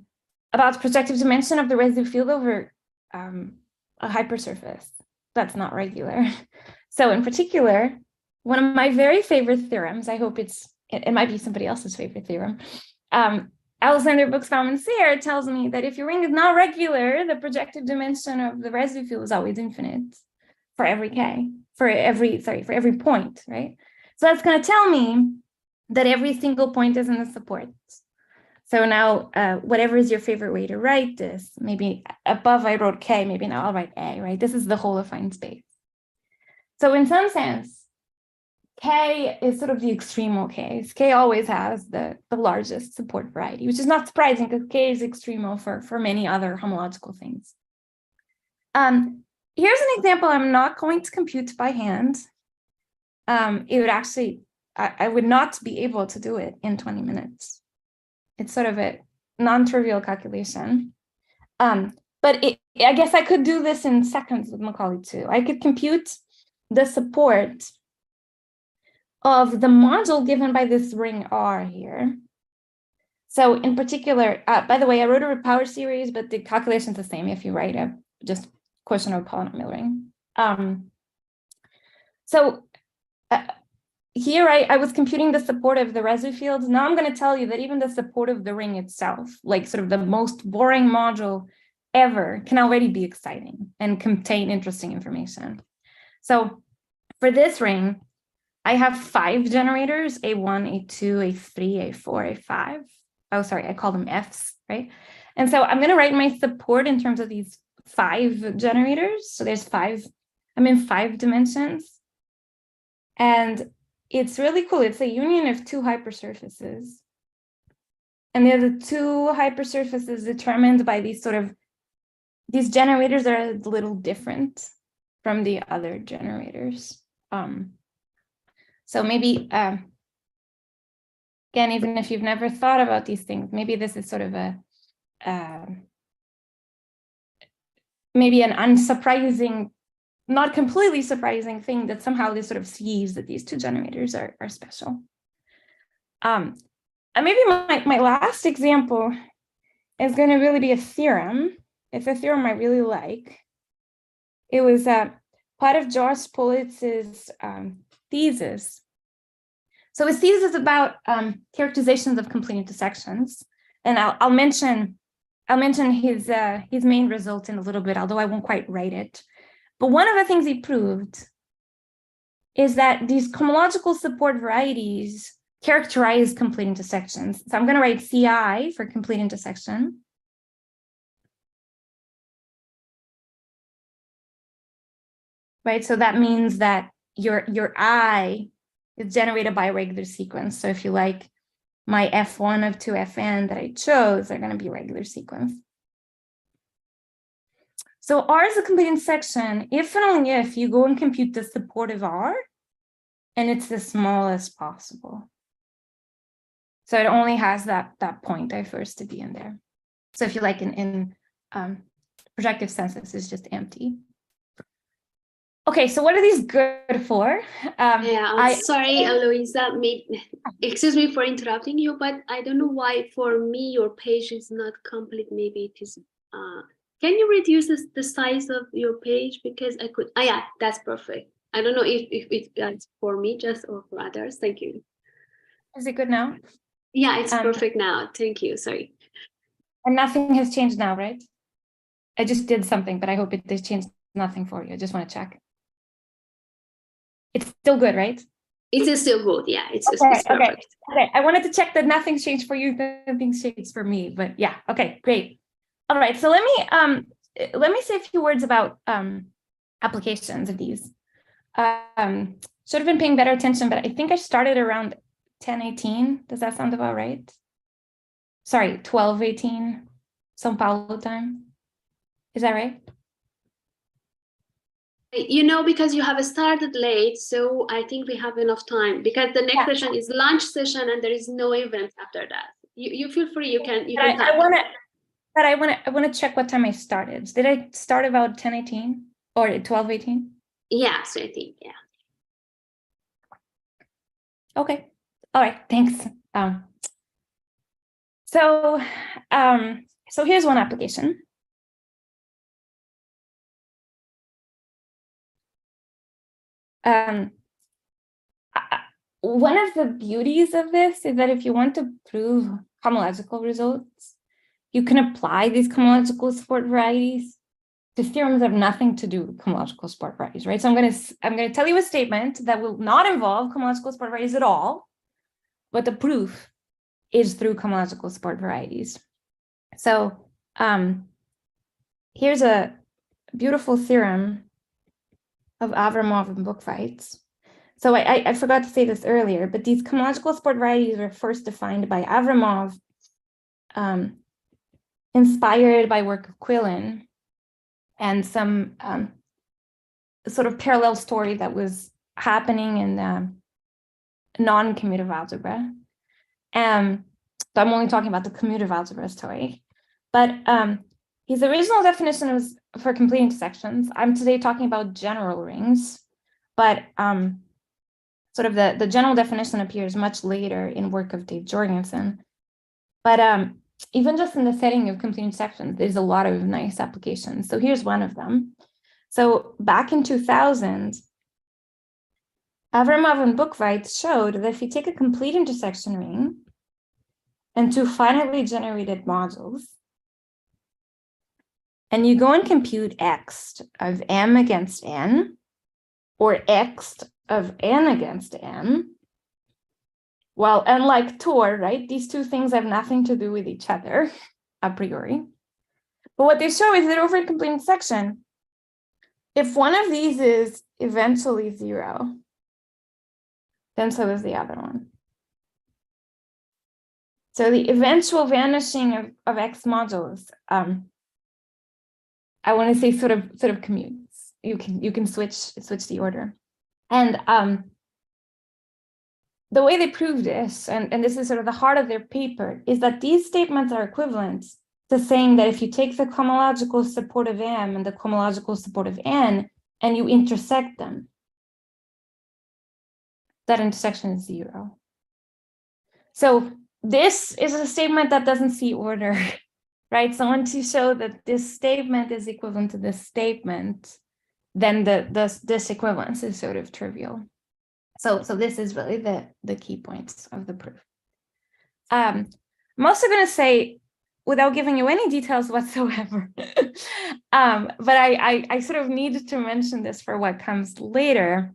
about the projective dimension of the residue field over a hypersurface that's not regular. So in particular, one of my very favorite theorems, I hope it might be somebody else's favorite theorem, Alexander Buxbaum and Sayre tells me that if your ring is not regular, the projective dimension of the residue field is always infinite for every K, for every point, right? So that's going to tell me that every single point is in the support. So now, whatever is your favorite way to write this, maybe above I wrote K, maybe now I'll write A, right? This is the whole affine space. So in some sense, K is sort of the extremal case. K always has the largest support variety, which is not surprising because K is extremal for many other homological things. Here's an example I'm not going to compute by hand. It would actually, I would not be able to do it in 20 minutes. It's sort of a non-trivial calculation. But I guess I could do this in seconds with Macaulay 2. I could compute the support of the module given by this ring R here. So in particular, by the way, I wrote a power series, but the calculation is the same if you write a just question of polynomial ring. Here I was computing the support of the residue fields. Now I'm going to tell you that even the support of the ring itself, like sort of the most boring module ever, can already be exciting and contain interesting information. So for this ring, I have 5 generators, A1, A2, A3, A4, A5. Oh, sorry, I call them Fs, right? And so I'm going to write my support in terms of these 5 generators. So there's 5, I'm in 5 dimensions. And it's really cool. It's a union of 2 hypersurfaces. And they're the 2 hypersurfaces determined by these these generators that are a little different from the other generators. So maybe, again, even if you've never thought about these things, maybe this is sort of maybe an unsurprising, not completely surprising thing that somehow this sort of sees that these 2 generators are special. And maybe my last example is going to really be a theorem. It's a theorem I really like. It was part of George Politz's thesis. So his thesis is about characterizations of complete intersections, and I'll mention his main result in a little bit, although I won't quite write it. But one of the things he proved is that these homological support varieties characterize complete intersections. So I'm going to write CI for complete intersection. Right, so that means that your I is generated by a regular sequence. So if you like, my F1 of 2Fn that I chose are going to be regular sequence. So R is a complete intersection if and only if you go and compute the support of R, and it's the smallest possible. So it only has that point I first to be in there. So if you like, in projective sense, this is just empty. Okay, so what are these good for? I'm sorry, Aloisa, excuse me for interrupting you, but I don't know why for me your page is not complete. Maybe it is, can you reduce the size of your page? Because I could, yeah, that's perfect. I don't know if it's for me just or for others. Thank you. Is it good now? Yeah, it's perfect now. Thank you, sorry. And nothing has changed now, right? I just did something, but I hope it changed nothing for you. I just want to check. It's still good, right? It is still good. Yeah, it's perfect. Okay. I wanted to check that nothing's changed for you, nothing's changed for me. But yeah, okay, great. All right. So let me say a few words about applications of these. Should have been paying better attention, but I think I started around 10:18. Does that sound about right? Sorry, 12:18, São Paulo time. Is that right? You know, because you have started late, so I think we have enough time, because the next session is lunch session and there is no event after that. You feel free, you can I want to check what time I started. Did I start about 10:18 or 12:18? Yeah, so I think, yeah. Okay. All right, thanks. So here's one application. One of the beauties of this is that if you want to prove homological results, you can apply these homological support varieties to theorems that have nothing to do with homological support varieties, right? So I'm going to tell you a statement that will not involve homological support varieties at all, but the proof is through homological support varieties. So here's a beautiful theorem of Avramov and Bookfights. So I forgot to say this earlier, but these homological support varieties were first defined by Avramov, inspired by work of Quillen and some sort of parallel story that was happening in non-commutative algebra. So I'm only talking about the commutative algebra story. But his original definition was for complete intersections. I'm today talking about general rings, but sort of the general definition appears much later in work of Dave Jorgensen. But even just in the setting of complete intersections, there's a lot of nice applications. So here's one of them. So back in 2000, Avramov and Bookveit showed that if you take a complete intersection ring and two finitely generated modules, and you go and compute x of m against n, or x of n against n, well, unlike Tor, right, these two things have nothing to do with each other a priori. But what they show is that over a complete intersection, if one of these is eventually 0, then so is the other one. So the eventual vanishing of x modules, I want to say sort of commutes. You can switch the order. And the way they prove this, and this is sort of the heart of their paper, is that these statements are equivalent to saying that if you take the cohomological support of M and the cohomological support of N and you intersect them, that intersection is 0. So this is a statement that doesn't see order, right? So once you show that this statement is equivalent to this statement, then this equivalence is sort of trivial. So this is really the key points of the proof. I'm also going to say, without giving you any details whatsoever, but I sort of need to mention this for what comes later.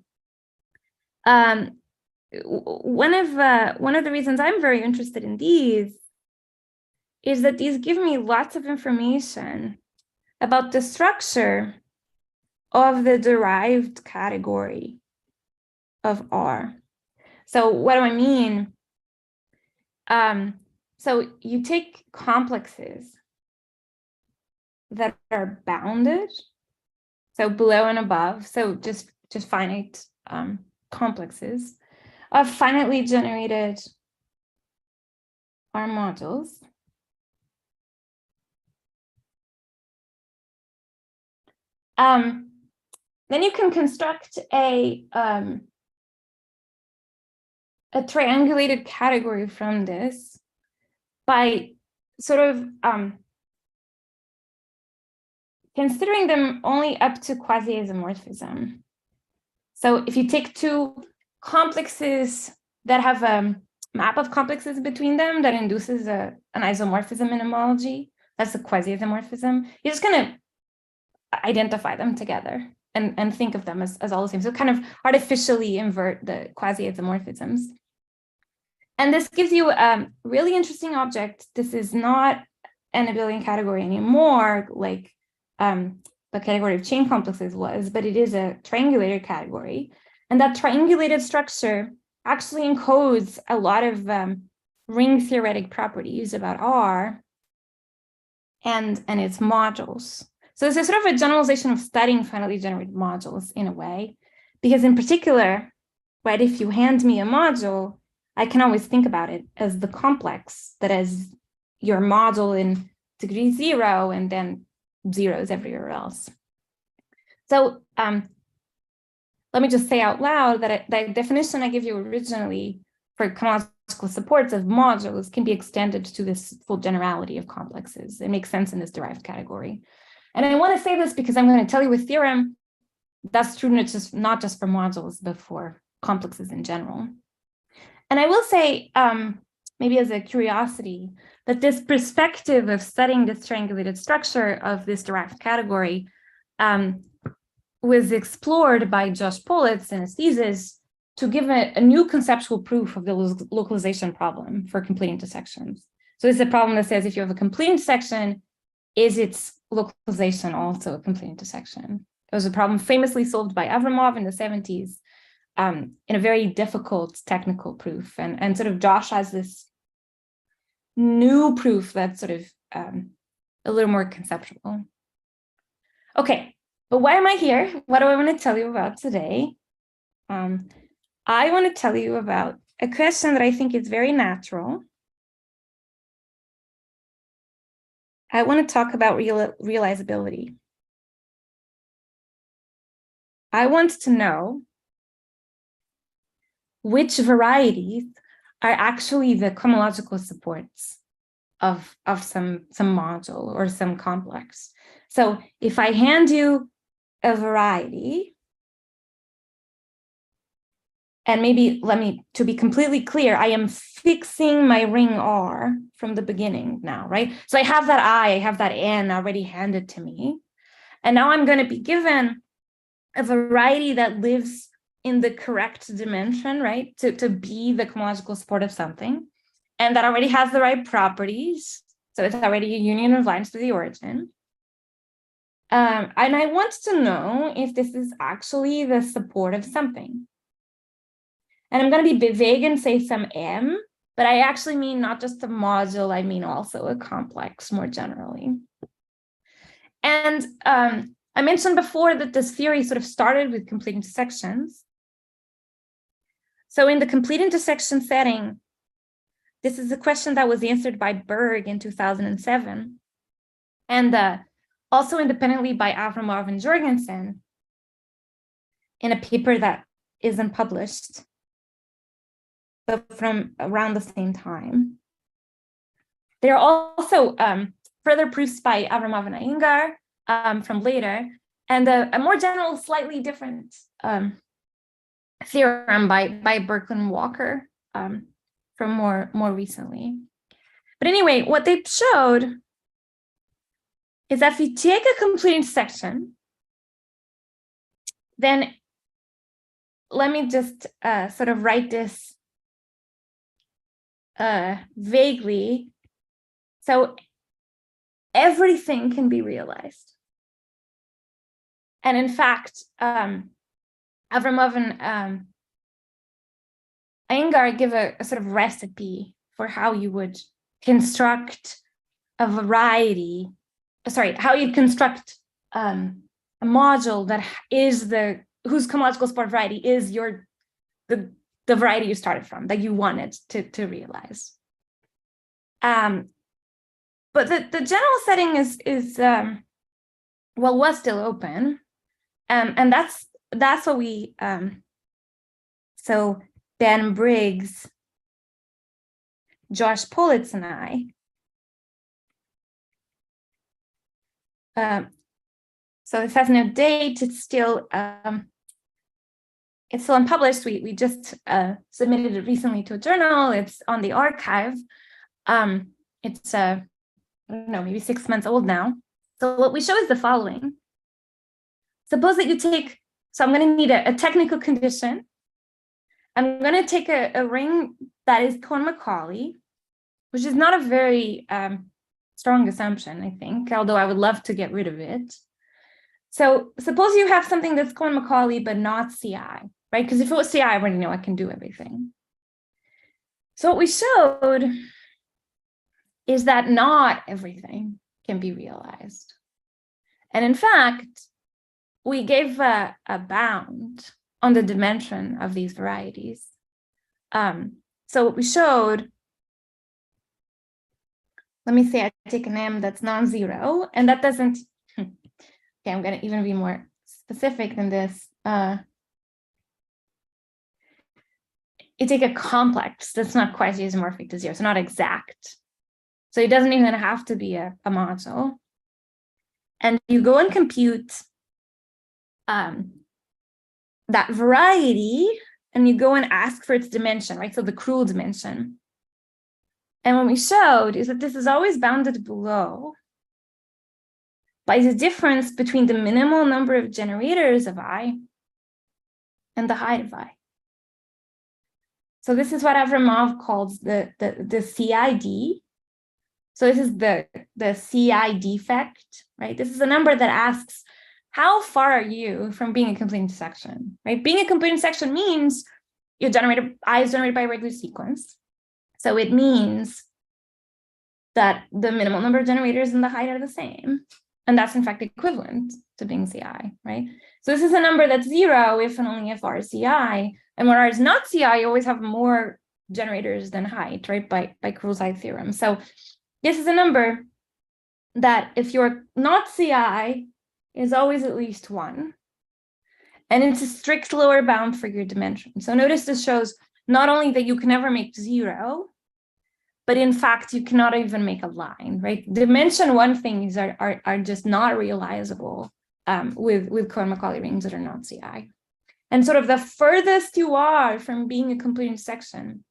One of the reasons I'm very interested in these is that these give me lots of information about the structure of the derived category of R. So what do I mean? So you take complexes that are bounded, so below and above, so just finite complexes of finitely generated R modules. Then you can construct a triangulated category from this by sort of considering them only up to quasi-isomorphism. So if you take two complexes that have a map of complexes between them that induces an isomorphism in homology, that's a quasi-isomorphism, you're just going to identify them together and think of them as all the same. So kind of artificially invert the quasi-isomorphisms. And this gives you a really interesting object. This is not an abelian category anymore, like the category of chain complexes was, but it is a triangulated category. And that triangulated structure actually encodes a lot of ring theoretic properties about R and its modules. So this is sort of a generalization of studying finitely generated modules in a way, because in particular, right, if you hand me a module, I can always think about it as the complex that is your module in degree 0 and then zeros everywhere else. So let me just say out loud that the definition I gave you originally for cohomological supports of modules can be extended to this full generality of complexes. It makes sense in this derived category. And I want to say this because I'm going to tell you a theorem that's true not just for modules, but for complexes in general. And I will say, maybe as a curiosity, that this perspective of studying this triangulated structure of this derived category was explored by Josh Politz in his thesis to give a new conceptual proof of the localization problem for complete intersections. So this is a problem that says if you have a complete intersection, is its localization also a complete intersection? It was a problem famously solved by Avramov in the 70s in a very difficult technical proof. And sort of Josh has this new proof that's sort of a little more conceptual. Okay, but why am I here? What do I want to tell you about today? I want to tell you about a question that I think is very natural. I want to talk about realizability. I want to know which varieties are actually the cohomological supports of some module or some complex. So if I hand you a variety, and maybe to be completely clear, I am fixing my ring R from the beginning now, right? So I have that I have that N already handed to me. And now I'm going to be given a variety that lives in the correct dimension, right? To be the cohomological support of something. And that already has the right properties. So it's already a union of lines to the origin. And I want to know if this is actually the support of something. And I'm going to be vague and say some M, but I actually mean not just a module, I mean also a complex more generally. And I mentioned before that this theory sort of started with complete intersections. So in the complete intersection setting, this is a question that was answered by Berg in 2007, and also independently by Avramov and Jorgensen in a paper that isn't published, but from around the same time. There are also further proofs by Avramov and Iyengar from later, and a more general, slightly different theorem by Berkeley and Walker from more recently. But anyway, what they showed is that if you take a complete intersection, then let me just sort of write this vaguely. So everything can be realized. And in fact, Avramov and Iyengar give a sort of recipe for how you would construct a variety, how you construct a module that is whose cohomological support variety is the variety you started from, that you wanted to realize. But the general setting was still open, and that's what we so Ben Briggs, Josh Politz, and I. So this has no date. It's still unpublished. We just submitted it recently to a journal. It's on the archive. It's I don't know, maybe 6 months old now. So what we show is the following. Suppose that you take, so I'm going to need a technical condition. I'm going to take a ring that is Cohen-Macaulay, which is not a very strong assumption, I think, although I would love to get rid of it. So suppose you have something that's Cohen-Macaulay, but not CI, right? Because if it was CI, I already know I can do everything. So what we showed is that not everything can be realized. And in fact, we gave a bound on the dimension of these varieties. So what we showed, let me say I take an M that's non-zero, and that doesn't, okay, I'm going to even be more specific than this. You take a complex that's not quite isomorphic to zero, so not exact. So it doesn't even have to be a module. And you go and compute that variety, and you go and ask for its dimension, right? So the cruel dimension. And what we showed is that this is always bounded below by the difference between the minimal number of generators of I and the height of I. So this is what Avramov calls the CID. So this is the CI defect, right? This is a number that asks, how far are you from being a complete intersection, right? Being a complete intersection means I is generated by a regular sequence. So it means that the minimal number of generators and the height are the same. And that's in fact equivalent to being CI, right? So this is a number that's zero if and only if R is CI. And when R is not CI, you always have more generators than height, right? By Cruel's height theorem. So this is a number that if you're not CI is always at least 1. And it's a strict lower bound for your dimension. So notice this shows not only that you can never make 0, but in fact, you cannot even make a line, right? Dimension one things are just not realizable with Cohen-Macaulay rings that are not CI. And sort of the furthest you are from being a complete intersection,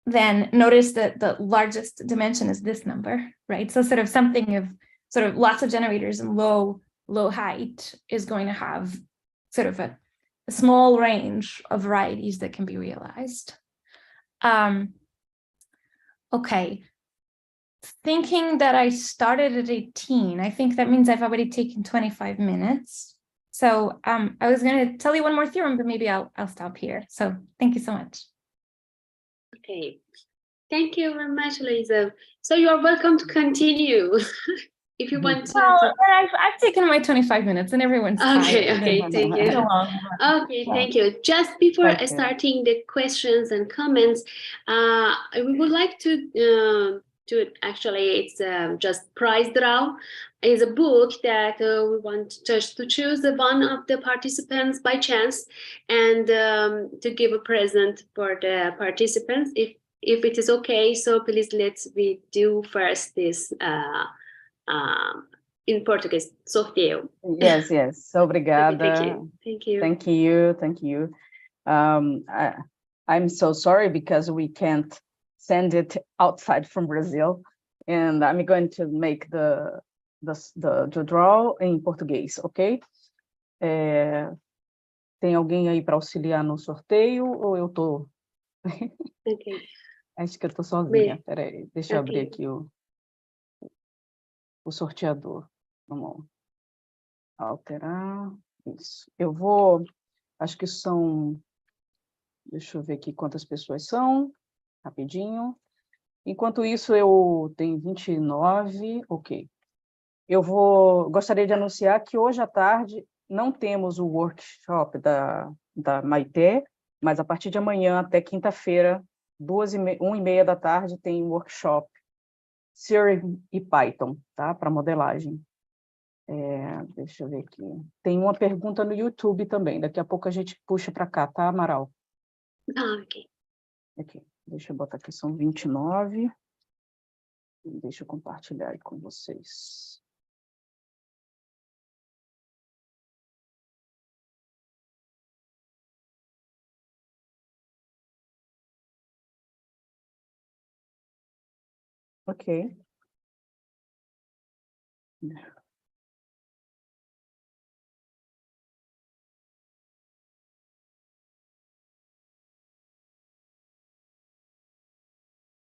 then notice that the largest dimension is this number, right? So sort of something of sort of lots of generators and low height is going to have sort of a small range of varieties that can be realized. Okay. Thinking that I started at 18, I think that means I've already taken 25 minutes. So I was going to tell you one more theorem, but maybe I'll stop here. So thank you so much. Okay, thank you very much, Lisa. So you are welcome to continue if you want to. Well, I've taken my 25 minutes and everyone's Okay, tired. okay, thank you. Okay, thank you. Just before starting the questions and comments, we would like to actually, it's just prize draw. Is a book that we want just to choose one of the participants by chance and to give a present for the participants if it is okay. So please we do first this in Portuguese. Sorteio. Yes. Obrigada. Thank you. Thank you. I'm so sorry because we can't send it outside from Brazil, and I'm going to make the draw em português, ok? Tem alguém aí para auxiliar no sorteio ou eu tô? Okay. Acho que eu tô sozinha. Peraí, deixa eu abrir aqui o sorteador. Vamos alterar. Isso. Eu vou, acho que são, deixa eu ver aqui quantas pessoas são, rapidinho. Enquanto isso, eu tenho 29, ok. Eu gostaria de anunciar que hoje à tarde não temos o workshop da Maité, mas a partir de amanhã até quinta-feira, 1h30 da tarde, tem um workshop C e Python, tá? Para modelagem. Deixa eu ver aqui. Tem uma pergunta no YouTube também, daqui a pouco a gente puxa para cá, tá, Amaral? Ok. Aqui, deixa eu botar aqui, são 29. Deixa eu compartilhar aí com vocês. Ok.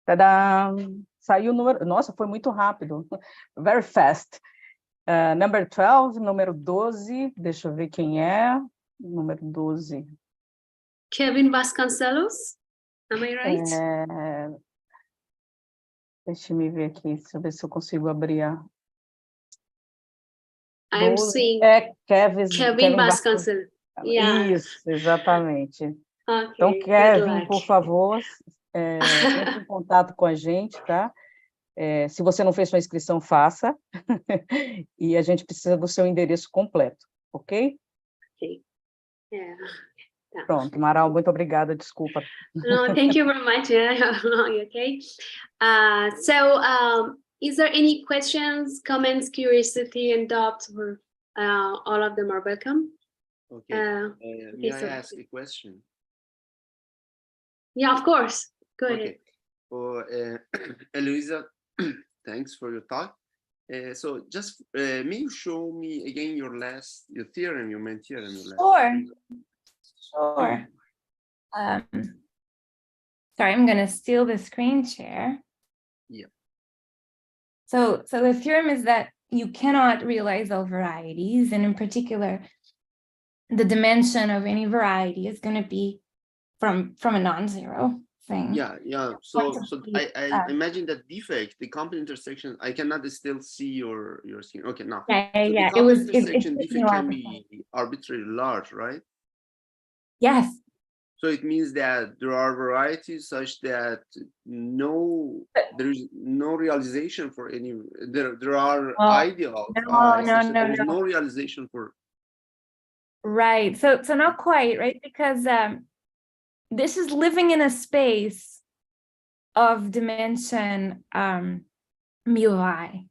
Tadá! Saiu o número. Nossa, foi muito rápido. Very fast. Number 12, número 12. Deixa eu ver quem é. Número 12. Kevin Vasconcelos, am I right? Deixa eu ver aqui, deixa eu ver se eu consigo abrir a... I'm seeing Kevin Vasconcelos. Yeah. Isso, exatamente. Okay, então, Kevin, por favor, entre em contato com a gente, tá? Se você não fez sua inscrição, faça. E a gente precisa do seu endereço completo, ok? Ok. Yeah. Pronto, Maral, muito obrigada, desculpa. No, thank you very much. Yeah, okay. Is there any questions, comments, curiosity, and doubts? All of them are welcome. Okay. May I ask a question? Yeah, of course. Go ahead. Eloisa, thanks for your talk. So just may you show me again your theorem, your main theorem? Sure. Sorry, I'm going to steal the screen share. Yeah. So the theorem is that you cannot realize all varieties, and in particular, the dimension of any variety is going to be from a non-zero thing. Yeah. So I imagine that defect, the complete intersection, I cannot still see your screen. Okay, now. Yeah. The intersection defect can be arbitrarily large, right? Yes. So it means that there are varieties such that there is no realization for any. There are ideals. There is no realization for. Right. So not quite, right? Because this is living in a space of dimension mu I.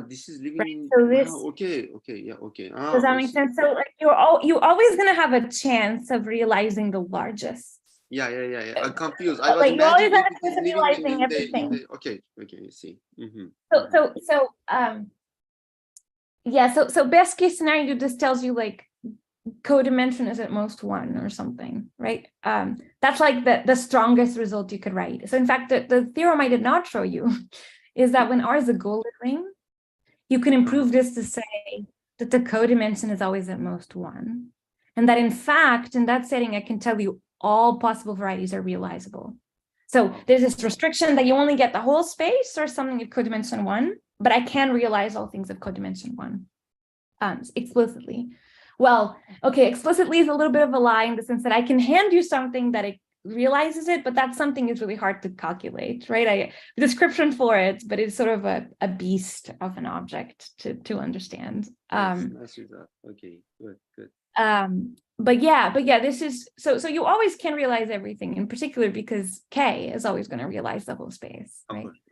This is living Right, in. so this- Okay. Yeah. Okay. Does that make sense? So like you're always gonna have a chance of realizing the largest. Yeah. I'm confused. I But, was like, you always imagining have a it is chance of living realizing in the everything. okay. I see. So best case scenario just tells you like codimension is at most 1 or something, right? That's like the strongest result you could write. So in fact, the theorem I did not show you is that when R is a Golden ring, you can improve this to say that the codimension is always at most 1. And that in fact, in that setting, I can tell you all possible varieties are realizable. So there's this restriction that you only get the whole space or something of codimension 1, but I can realize all things of codimension 1 explicitly. Well, okay, explicitly is a little bit of a lie in the sense that I can hand you something that it realizes it, but that something is really hard to calculate, right? The description for it, but it's sort of a beast of an object to understand. Nice with that. Okay, good. But yeah, this is so you always can realize everything, in particular because K is always going to realize the whole space, right? Okay.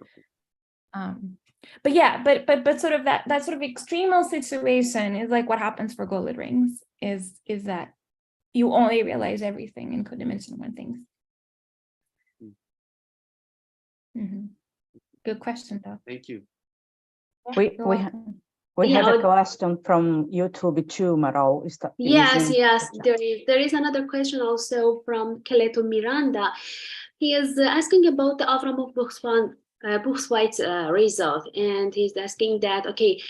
But yeah, but sort of that sort of extremal situation is like what happens for Golden rings is that you only realize everything in codimension 1 things. Good question, though. Thank you. We had a question from YouTube too, Maral. Yes, there is another question also from Keleto Miranda. He is asking about the Buchsweit's result, and he's asking that, okay,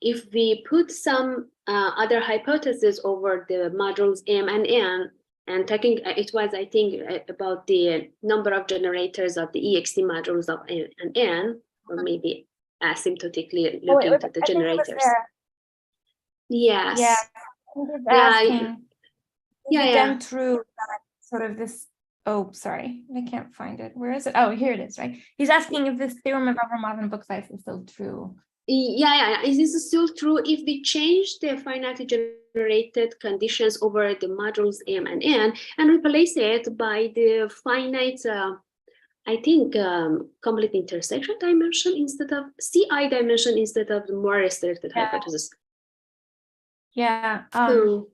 if we put some other hypothesis over the modules M and N, and talking, it was, I think, about the number of generators of the EXT modules of M and N, or maybe asymptotically looking at the generators. Yes. Done through that sort of this. Oh, sorry, I can't find it. Where is it? Oh, here it is. Right. He's asking if this theorem of Avramov and Buchsweit's is still true. Yeah. Is this still true if we change the finitely generated conditions over the modules M and N and replace it by the finite, I think, complete intersection dimension instead of CI dimension instead of the more restricted hypothesis? Yeah. I'm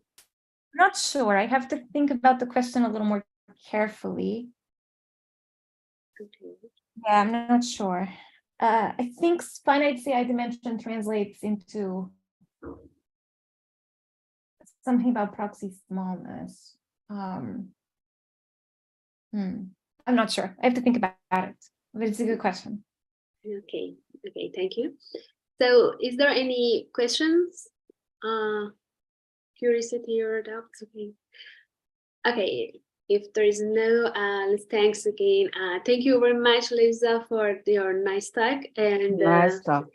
not sure. I have to think about the question a little more carefully. Okay. Yeah, I'm not sure. I think finite CI dimension translates into something about proxy smallness. I'm not sure. I have to think about it, but it's a good question. Okay, thank you. So is there any questions? Curiosity or doubts? Okay, if there is no, thanks again. Thank you very much, Lisa, for your nice talk. And nice talk.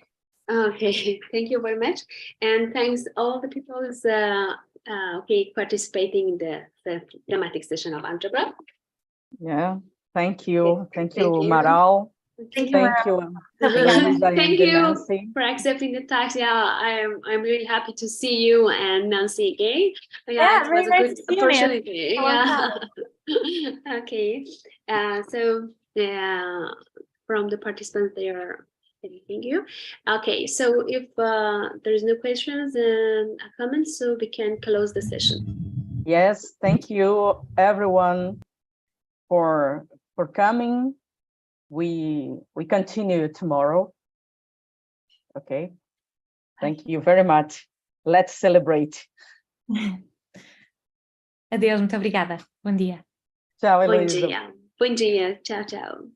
Okay, thank you very much. And thanks all the people who's participating in the thematic session of algebra. Yeah, thank you. Okay. Thank you, Maral. Okay. Thank you. Thank you for accepting the task. Yeah, I'm really happy to see you and Nancy again. Yeah, it was a good opportunity. Yeah. Okay. So from the participants, they are thanking you. Okay, so if there is no questions and comments, so we can close the session. Yes, thank you everyone for coming. We continue tomorrow. Okay. Thank you very much. Let's celebrate. Adeus, muito obrigada. Bom dia. Tchau, Heloísa. Bom dia. Tchau, tchau.